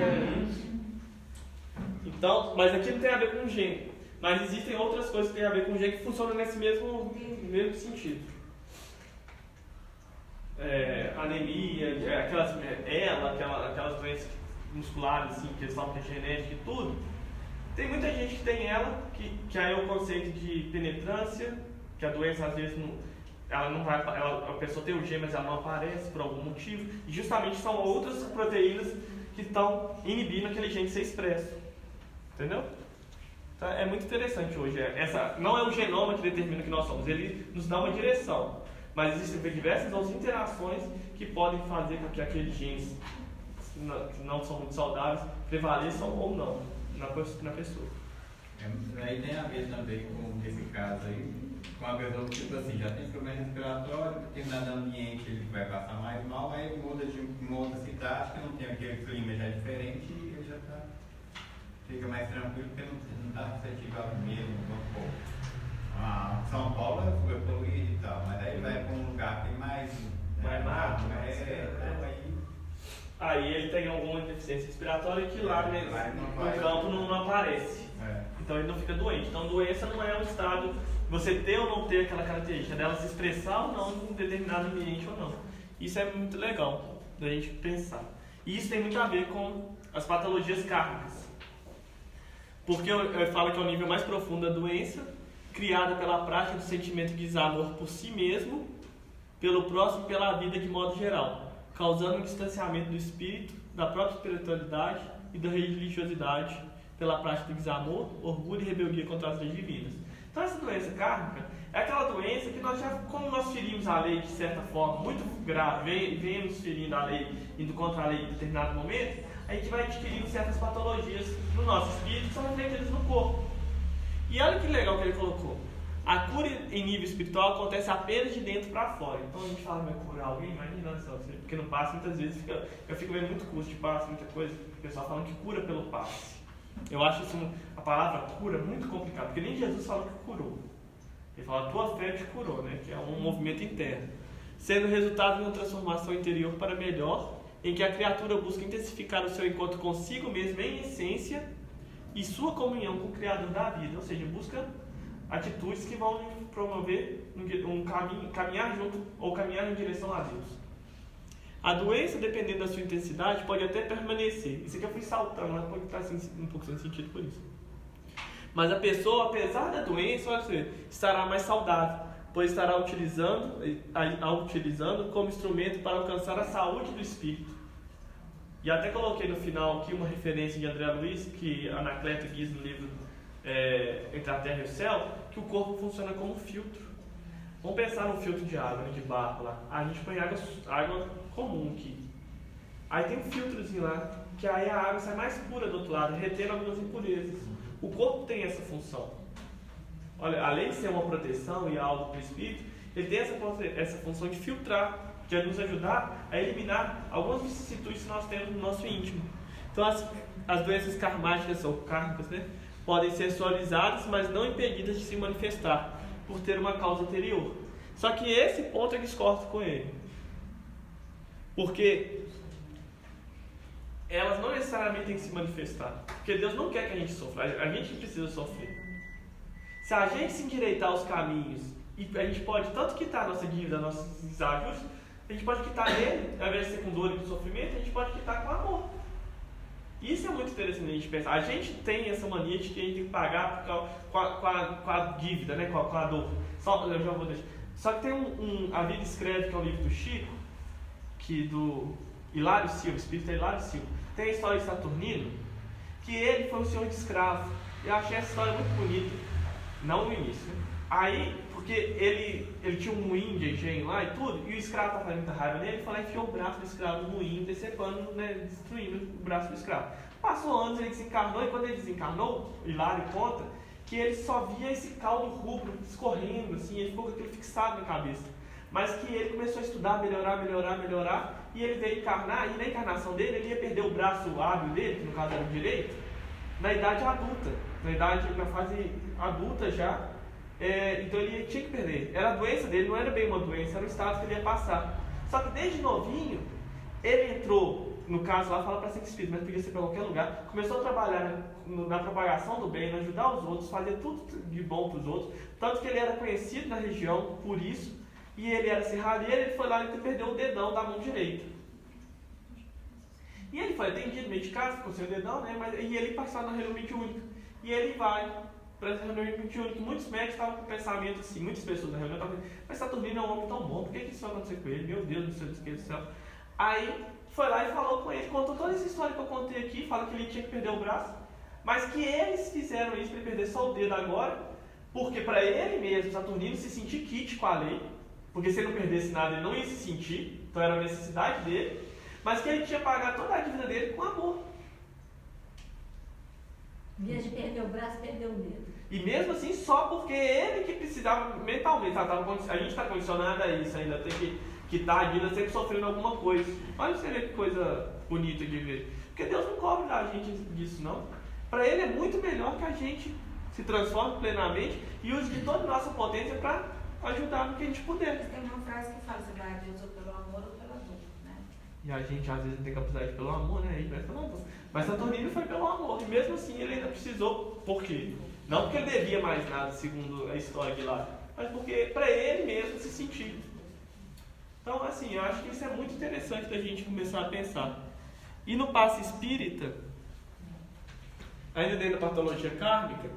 [SPEAKER 1] então, mas aqui não tem a ver com gene. Mas existem outras coisas que têm a ver com gene que funcionam nesse mesmo sentido. Anemia, aquelas doenças musculares assim, que eles falam que é genética e tudo. Tem muita gente que tem ela, que aí é o conceito de penetrância, que a doença às vezes a pessoa tem o gene, mas ela não aparece por algum motivo, e justamente são outras proteínas que estão inibindo aquele gene ser expresso. Entendeu? Então é muito interessante hoje. Não é o genoma que determina o que nós somos, ele nos dá uma direção, mas existem diversas outras interações que podem fazer com que aqueles genes que não são muito saudáveis prevaleçam ou não na pessoa.
[SPEAKER 5] Aí tem a ver também com esse caso aí, com a pessoa que tipo assim, já tem problema respiratório, determinado ambiente ele vai passar mais mal, aí muda de uma outra cidade que não tem aquele clima já diferente e ele já fica mais tranquilo porque não está suscetível mesmo, vamos pôr. São Paulo é poluído e tal, mas aí vai para um lugar que tem mais mato,
[SPEAKER 1] aí ele tem alguma deficiência respiratória que lá no campo não aparece. Então ele não fica doente. Então doença não é um estado, você ter ou não ter aquela característica dela se expressar ou não em um determinado ambiente ou não. Isso é muito legal da gente pensar. E isso tem muito a ver com as patologias kármicas. Porque eu falo que é o nível mais profundo da doença, criada pela prática do sentimento de desamor por si mesmo, pelo próximo e pela vida de modo geral, causando um distanciamento do espírito, da própria espiritualidade e da religiosidade pela prática do desamor, orgulho e rebeldia contra as leis divinas. Então essa doença kármica é aquela doença que como nós ferimos a lei de certa forma, muito grave, vemos ferindo a lei, indo contra a lei em determinado momento, a gente vai adquirindo certas patologias no nosso espírito que são refletidas no corpo. E olha que legal que ele colocou. A cura em nível espiritual acontece apenas de dentro para fora. Então a gente fala, vai curar alguém? Imagina só, porque no passe muitas vezes eu fico vendo muito curso de passe, muita coisa, o pessoal falando que cura pelo passe. Eu acho isso, a palavra cura, muito complicada, porque nem Jesus fala que curou. Ele fala, a tua fé te curou, né? Que é um movimento interno. Sendo resultado de uma transformação interior para melhor, em que a criatura busca intensificar o seu encontro consigo mesmo em essência e sua comunhão com o Criador da vida. Ou seja, busca atitudes que vão promover um caminhar junto ou caminhar em direção a Deus. A doença, dependendo da sua intensidade, pode até permanecer. Isso aqui eu fui saltando, mas pode estar um pouco sem sentido por isso. Mas a pessoa, apesar da doença, olha você, estará mais saudável, pois estará utilizando como instrumento para alcançar a saúde do espírito. E até coloquei no final aqui uma referência de André Luiz, que Anacleto diz no livro Entre a Terra e o Céu, que o corpo funciona como um filtro. Vamos pensar num filtro de água, de barro lá. A gente põe água comum aqui. Aí tem um filtrozinho lá, que aí a água sai mais pura do outro lado, retendo algumas impurezas. O corpo tem essa função. Olha, além de ser uma proteção e algo para o espírito, ele tem essa função de filtrar, de nos ajudar a eliminar algumas vicissitudes que nós temos no nosso íntimo. Então as doenças karmáticas ou kármicas, né, podem ser suavizadas, mas não impedidas de se manifestar, por ter uma causa anterior. Só que esse ponto eu discordo com ele. Porque elas não necessariamente têm que se manifestar. Porque Deus não quer que a gente sofra. A gente precisa sofrer. Se a gente se endireitar os caminhos, e a gente pode tanto quitar a nossa dívida, nossos desajustes, a gente pode quitar ele, ao invés de ser com dor e com sofrimento, a gente pode quitar com amor. Isso é muito interessante a gente pensar. A gente tem essa mania de que a gente tem que pagar com a dívida, né? com a dor. Eu já vou deixar. Só que tem A Vida Escreve, que é um livro do Chico, Hilário Silva, espírito é Hilário Silva. Tem a história de Saturnino, que ele foi um senhor de escravo. Eu achei essa história muito bonita, não no início, né? Aí, porque ele tinha um moinho de engenho lá e tudo, e o escravo estava fazendo muita raiva nele, ele foi lá e enfiou o braço do escravo no moinho, decepando, né, destruindo o braço do escravo. Passou anos, ele desencarnou, e quando ele desencarnou, Hilário conta que ele só via esse caldo rubro escorrendo, assim, ele ficou com aquilo fixado na cabeça. Mas que ele começou a estudar, melhorar, e ele veio encarnar, e na encarnação dele, ele ia perder o braço hábil dele, que no caso era o direito, na idade adulta, na fase adulta já. Então ele tinha que perder. Era a doença dele, não era bem uma doença, era um estado que ele ia passar. Só que desde novinho, ele entrou, no caso lá, fala para ser espírito, mas podia ser para qualquer lugar, começou a trabalhar na propagação do bem, em ajudar os outros, fazer tudo de bom para os outros, tanto que ele era conhecido na região por isso, e ele era serralheiro, ele foi lá e perdeu o dedão da mão direita. E ele foi atendido, medicado, ficou sem o dedão, né? E ele passou na reunião mediúnica. E ele vai para essa reunião mediúnica, muitos médicos estavam com o pensamento assim, muitas pessoas na reunião estavam pensando, mas Saturnino é um homem tão bom, por que isso vai acontecer com ele? Meu Deus do céu. Aí foi lá e falou com ele, contou toda essa história que eu contei aqui, fala que ele tinha que perder o braço, mas que eles fizeram isso para ele perder só o dedo agora, porque para ele mesmo, Saturnino, se sentir quite com a lei, porque se ele não perdesse nada, ele não ia se sentir, então era a necessidade dele, mas que ele tinha que pagar toda a dívida dele com amor.
[SPEAKER 8] Em vez de perder o braço, perdeu o dedo.
[SPEAKER 1] E mesmo assim, só porque ele que precisava mentalmente, a gente está condicionado a isso ainda, tem que estar ainda sempre sofrendo alguma coisa. Olha você ver que coisa bonita de ver. Porque Deus não cobra da gente disso, não. Para Ele é muito melhor que a gente se transforme plenamente e use de toda a nossa potência para ajudar no que a gente puder.
[SPEAKER 4] Tem uma frase que fala, você vai a Deus ou pelo amor ou pela dor, né?
[SPEAKER 1] E a gente às vezes não tem capacidade pelo amor, né? Aí vai pelo amor. Mas Saturnino foi pelo amor, e mesmo assim ele ainda precisou, por quê? Não porque ele devia mais nada, segundo a história de lá, mas porque para ele mesmo se sentir. Então, assim, eu acho que isso é muito interessante da gente começar a pensar. E no passe espírita, ainda dentro da patologia kármica,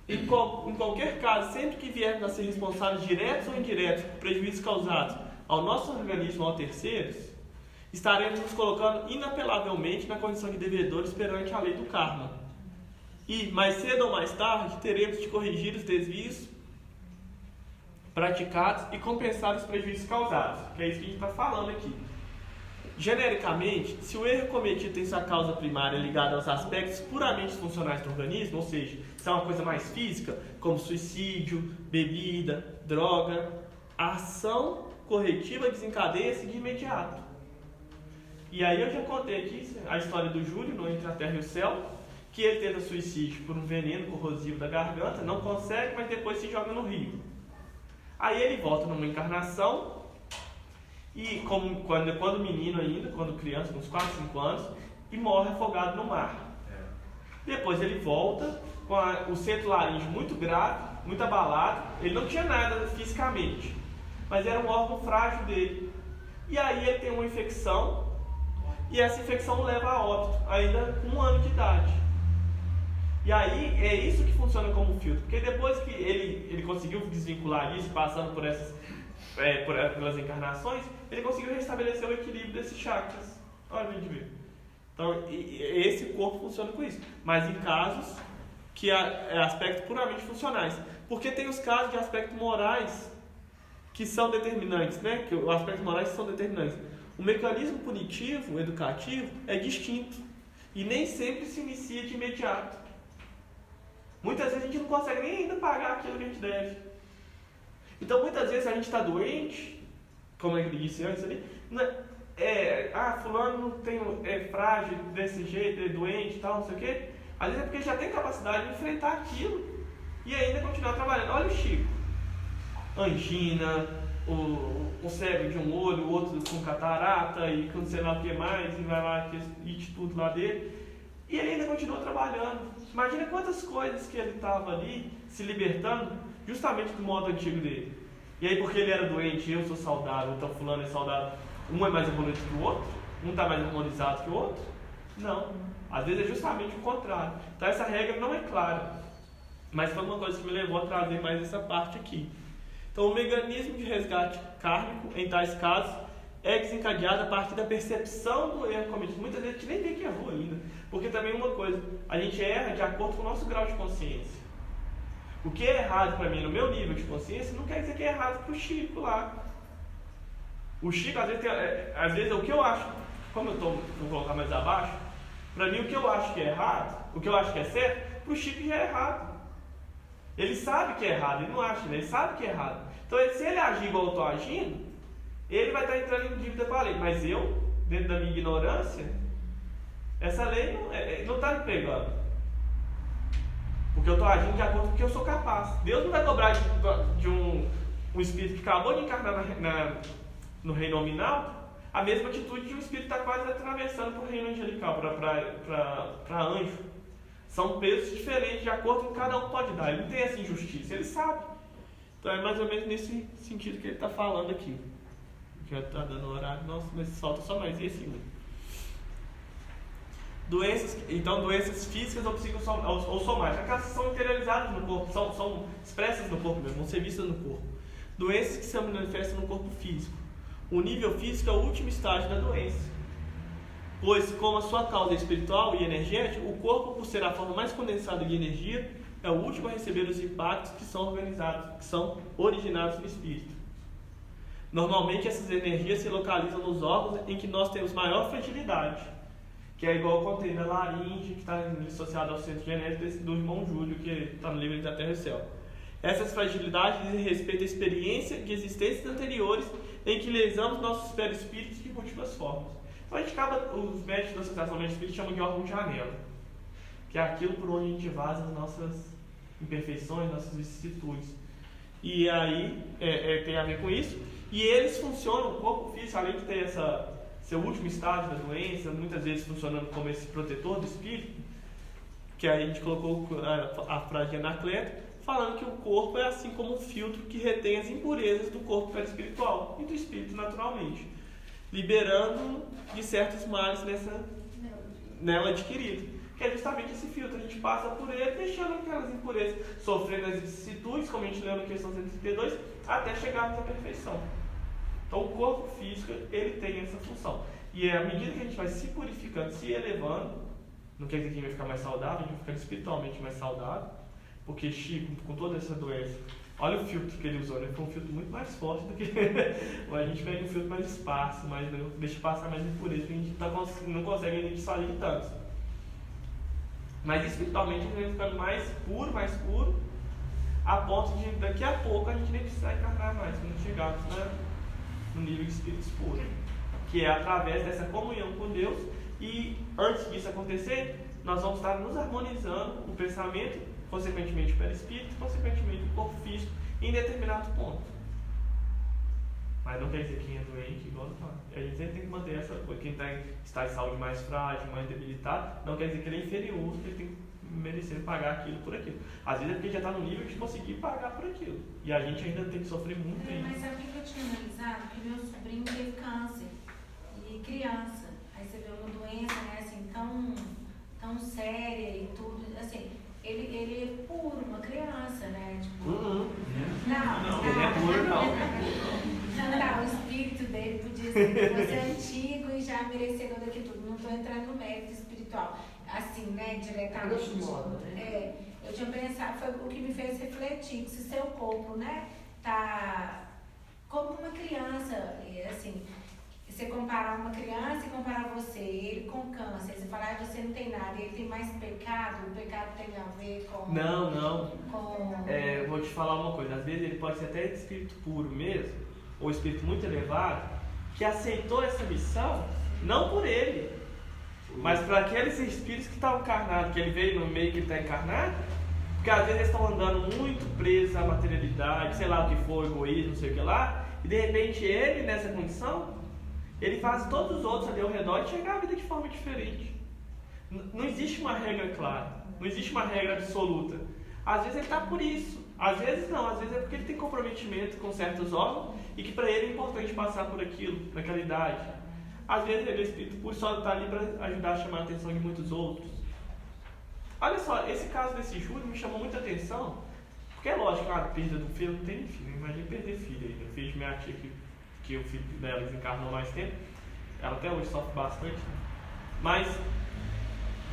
[SPEAKER 1] em qualquer caso, sempre que viermos a ser responsáveis diretos ou indiretos por prejuízos causados ao nosso organismo ou a terceiros, estaremos nos colocando inapelavelmente na condição de devedores perante a lei do karma. E, mais cedo ou mais tarde, teremos de corrigir os desvios praticados e compensar os prejuízos causados, que é isso que a gente está falando aqui. Genericamente, se o erro cometido tem sua causa primária ligada aos aspectos puramente funcionais do organismo, ou seja, se é uma coisa mais física, como suicídio, bebida, droga, a ação corretiva desencadeia-se de imediato. E aí eu já contei aqui a história do Júlio, no Entre a Terra e o Céu, que ele tenta suicídio por um veneno corrosivo da garganta, não consegue, mas depois se joga no rio. Aí ele volta numa encarnação, e quando menino ainda, quando criança, uns 4, 5 anos, e morre afogado no mar. Depois ele volta com o centro laríngeo muito grave, muito abalado, ele não tinha nada fisicamente, mas era um órgão frágil dele. E aí ele tem uma infecção, e essa infecção o leva a óbito, ainda com 1 ano de idade. E aí é isso que funciona como filtro, porque depois que ele conseguiu desvincular isso, passando por pelas encarnações, ele conseguiu restabelecer o equilíbrio desses chakras. Olha a gente ver. Então, esse corpo funciona com isso, mas em casos que é aspectos puramente funcionais, porque tem os casos de aspectos morais que são determinantes, né? Que os aspectos morais são determinantes. O mecanismo punitivo, educativo, é distinto e nem sempre se inicia de imediato. Muitas vezes a gente não consegue nem ainda pagar aquilo que a gente deve. Então, muitas vezes a gente está doente, como ele disse antes ali, fulano é frágil desse jeito, é doente e tal, não sei o quê. Às vezes é porque já tem capacidade de enfrentar aquilo e ainda continuar trabalhando. Olha o Chico. Angina, o cego de um olho, o outro com catarata e com sei lá o que mais, e vai lá, e tudo lá dele. E ele ainda continua trabalhando. Imagina quantas coisas que ele estava ali se libertando justamente do modo antigo dele. E aí porque ele era doente, eu sou saudável, então fulano é saudável, um é mais evoluído que o outro? Um está mais harmonizado que o outro? Não. Às vezes é justamente o contrário. Então essa regra não é clara. Mas foi uma coisa que me levou a trazer mais essa parte aqui. Então o mecanismo de resgate kármico, em tais casos, é desencadeada a partir da percepção do erro cometido. Muitas vezes a gente nem vê que errou ainda. Porque também uma coisa, a gente erra de acordo com o nosso grau de consciência. O que é errado para mim no meu nível de consciência não quer dizer que é errado para o Chico lá. O Chico, às vezes o que eu acho, como eu vou colocar mais abaixo, para mim o que eu acho que é errado, o que eu acho que é certo, para o Chico já é errado. Ele sabe que é errado, ele não acha, ele sabe que é errado. Então se ele agir igual eu estou agindo, ele vai estar entrando em dívida com a lei. Mas eu, dentro da minha ignorância, essa lei não está me pegando. Porque eu estou agindo de acordo com o que eu sou capaz. Deus não vai cobrar de um espírito que acabou de encarnar no reino nominal a mesma atitude de um espírito que está quase atravessando para o reino angelical, para anjo. São pesos diferentes de acordo com o que cada um pode dar. Ele não tem essa injustiça, ele sabe. Então é mais ou menos nesse sentido que ele está falando aqui. Já está dando horário, nossa, mas falta só mais esse um. Doenças físicas ou psíquicas ou somáticas, aquelas que são interiorizadas no corpo, são expressas no corpo mesmo, vão ser vistas no corpo. Doenças que se manifestam no corpo físico. O nível físico é o último estágio da doença, pois como a sua causa é espiritual e energética, o corpo, por ser a forma mais condensada de energia, é o último a receber os impactos que são originados no espírito. Normalmente essas energias se localizam nos órgãos em que nós temos maior fragilidade, que é igual eu contei na laringe, que está associado ao centro genético do irmão Júlio, que está no livro da Terra e Céu. Essas fragilidades dizem respeito à experiência de existências anteriores em que lesamos nossos perispíritos de múltiplas formas. Então a gente acaba, os médicos da Associação Mente Espírita chamam de órgão de janela, que é aquilo por onde a gente vaza as nossas imperfeições, nossas vicissitudes. E aí tem a ver com isso. E eles funcionam, o corpo físico, além de ter seu último estágio da doença, muitas vezes funcionando como esse protetor do espírito, que aí a gente colocou a frase de Anacleto, falando que o corpo é assim como um filtro que retém as impurezas do corpo perispiritual e do espírito naturalmente, liberando de certos males nela adquirido. Que é justamente esse filtro, a gente passa por ele deixando aquelas impurezas, sofrendo as vicissitudes, como a gente leu na questão 132, até chegarmos à perfeição. Então o corpo físico, ele tem essa função. E à medida que a gente vai se purificando, se elevando, não quer dizer que a gente vai ficar mais saudável, a gente vai ficar espiritualmente mais saudável, porque Chico, com toda essa doença, olha o filtro que ele usou, né? Foi um filtro muito mais forte do que a gente pega um filtro mais esparso, deixa passar mais impureza, que a gente não consegue ainda dissolver tanto. Mas espiritualmente a gente vai ficando mais puro, a ponto de daqui a pouco a gente nem precisar encarnar mais, quando chegarmos no nível de espíritos puros, que é através dessa comunhão com Deus. E antes disso acontecer, nós vamos estar nos harmonizando o pensamento, consequentemente o perispírito, consequentemente o corpo físico, em determinado ponto. Mas não quer dizer que quem é doente, igual eu falo. A gente sempre tem que manter essa coisa. Quem está em saúde mais frágil, mais debilitado, não quer dizer que ele é inferior, que ele tem que merecer pagar aquilo por aquilo. Às vezes é porque ele já está no nível de conseguir pagar por aquilo. E a gente ainda tem que sofrer muito ainda.
[SPEAKER 4] Mas sabe o que eu tinha analisado? Que meu sobrinho teve câncer. E criança. Aí você vê uma doença, né, assim, tão séria e tudo. Assim, ele é puro, uma criança, né? Tipo,
[SPEAKER 1] Não,
[SPEAKER 4] ele é
[SPEAKER 1] puro, não.
[SPEAKER 4] Não, o espírito dele podia ser que fosse antigo e já merecedor daquilo tudo. Não estou entrando no mérito espiritual, assim, né, diretamente. Eu tinha pensado, foi o que me fez refletir, que se seu corpo, né, tá como uma criança, assim, você comparar uma criança e comparar você, ele com câncer, você falar que você não tem nada, ele tem mais pecado, o pecado tem a ver com...
[SPEAKER 1] Não. Vou te falar uma coisa, às vezes ele pode ser até espírito puro mesmo, ou espírito muito elevado, que aceitou essa missão, não por ele, mas para aqueles espíritos que estão encarnados, que ele veio no meio que ele está encarnado, porque às vezes eles estão andando muito presos à materialidade, sei lá o que for, egoísmo, não sei o que lá, e de repente ele, nessa condição, ele faz todos os outros ali ao redor enxergar a vida de forma diferente. Não existe uma regra clara, não existe uma regra absoluta. Às vezes ele está por isso, às vezes não, às vezes é porque ele tem comprometimento com certos órgãos e que para ele é importante passar por aquilo, naquela idade. Às vezes ele é espírito puro, só está ali para ajudar a chamar a atenção de muitos outros. Olha só, esse caso desse Júlio me chamou muita atenção, porque é lógico, a perda do filho, não tem filho, imagina perder filho aí, filho de minha tia que porque o filho dela desencarnou mais tempo. Ela até hoje sofre bastante. Mas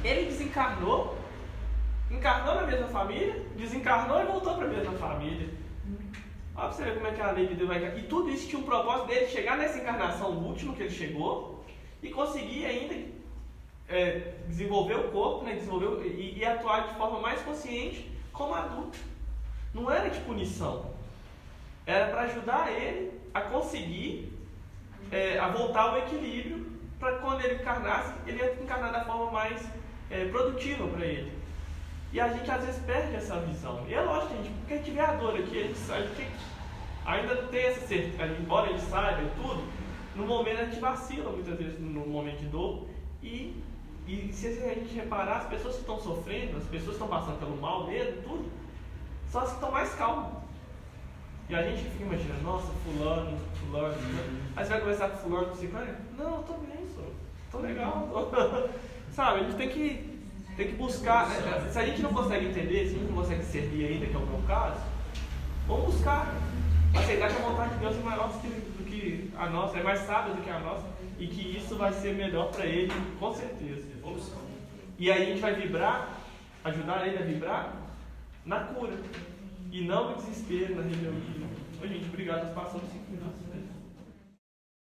[SPEAKER 1] ele desencarnou, encarnou na mesma família, desencarnou e voltou para a mesma família. Olha pra você ver como é que a lei de Deus vai encarnar. E tudo isso tinha um propósito dele chegar nessa encarnação última que ele chegou e conseguir ainda desenvolver o corpo, né, e atuar de forma mais consciente como adulto. Não era de punição. Era para ajudar ele a conseguir a voltar ao equilíbrio, para quando ele encarnasse, ele ia encarnar da forma mais produtiva para ele. E a gente às vezes perde essa visão. E é lógico, porque a gente vê a dor aqui, a gente ainda tem essa certeza, embora ele saiba e tudo, no momento a gente vacila muitas vezes no momento de dor. E se a gente reparar, as pessoas que estão sofrendo, as pessoas que estão passando pelo mal mesmo, tudo, são as que estão mais calmas. E a gente fica imaginando, nossa, fulano. Aí você vai conversar com fulano, com fulano, não, eu tô bem, tô legal. Sabe, a gente tem que buscar, né? Se a gente não consegue entender, se a gente não consegue servir ainda, que é o meu caso, vamos buscar. Aceitar que a vontade de Deus é maior do que a nossa, é mais sábia do que a nossa, e que isso vai ser melhor para ele, com certeza. E aí a gente vai vibrar, ajudar ele a vibrar na cura, e não no desespero, na rebeldia. Oi, gente, obrigado, nós passamos 5 minutos.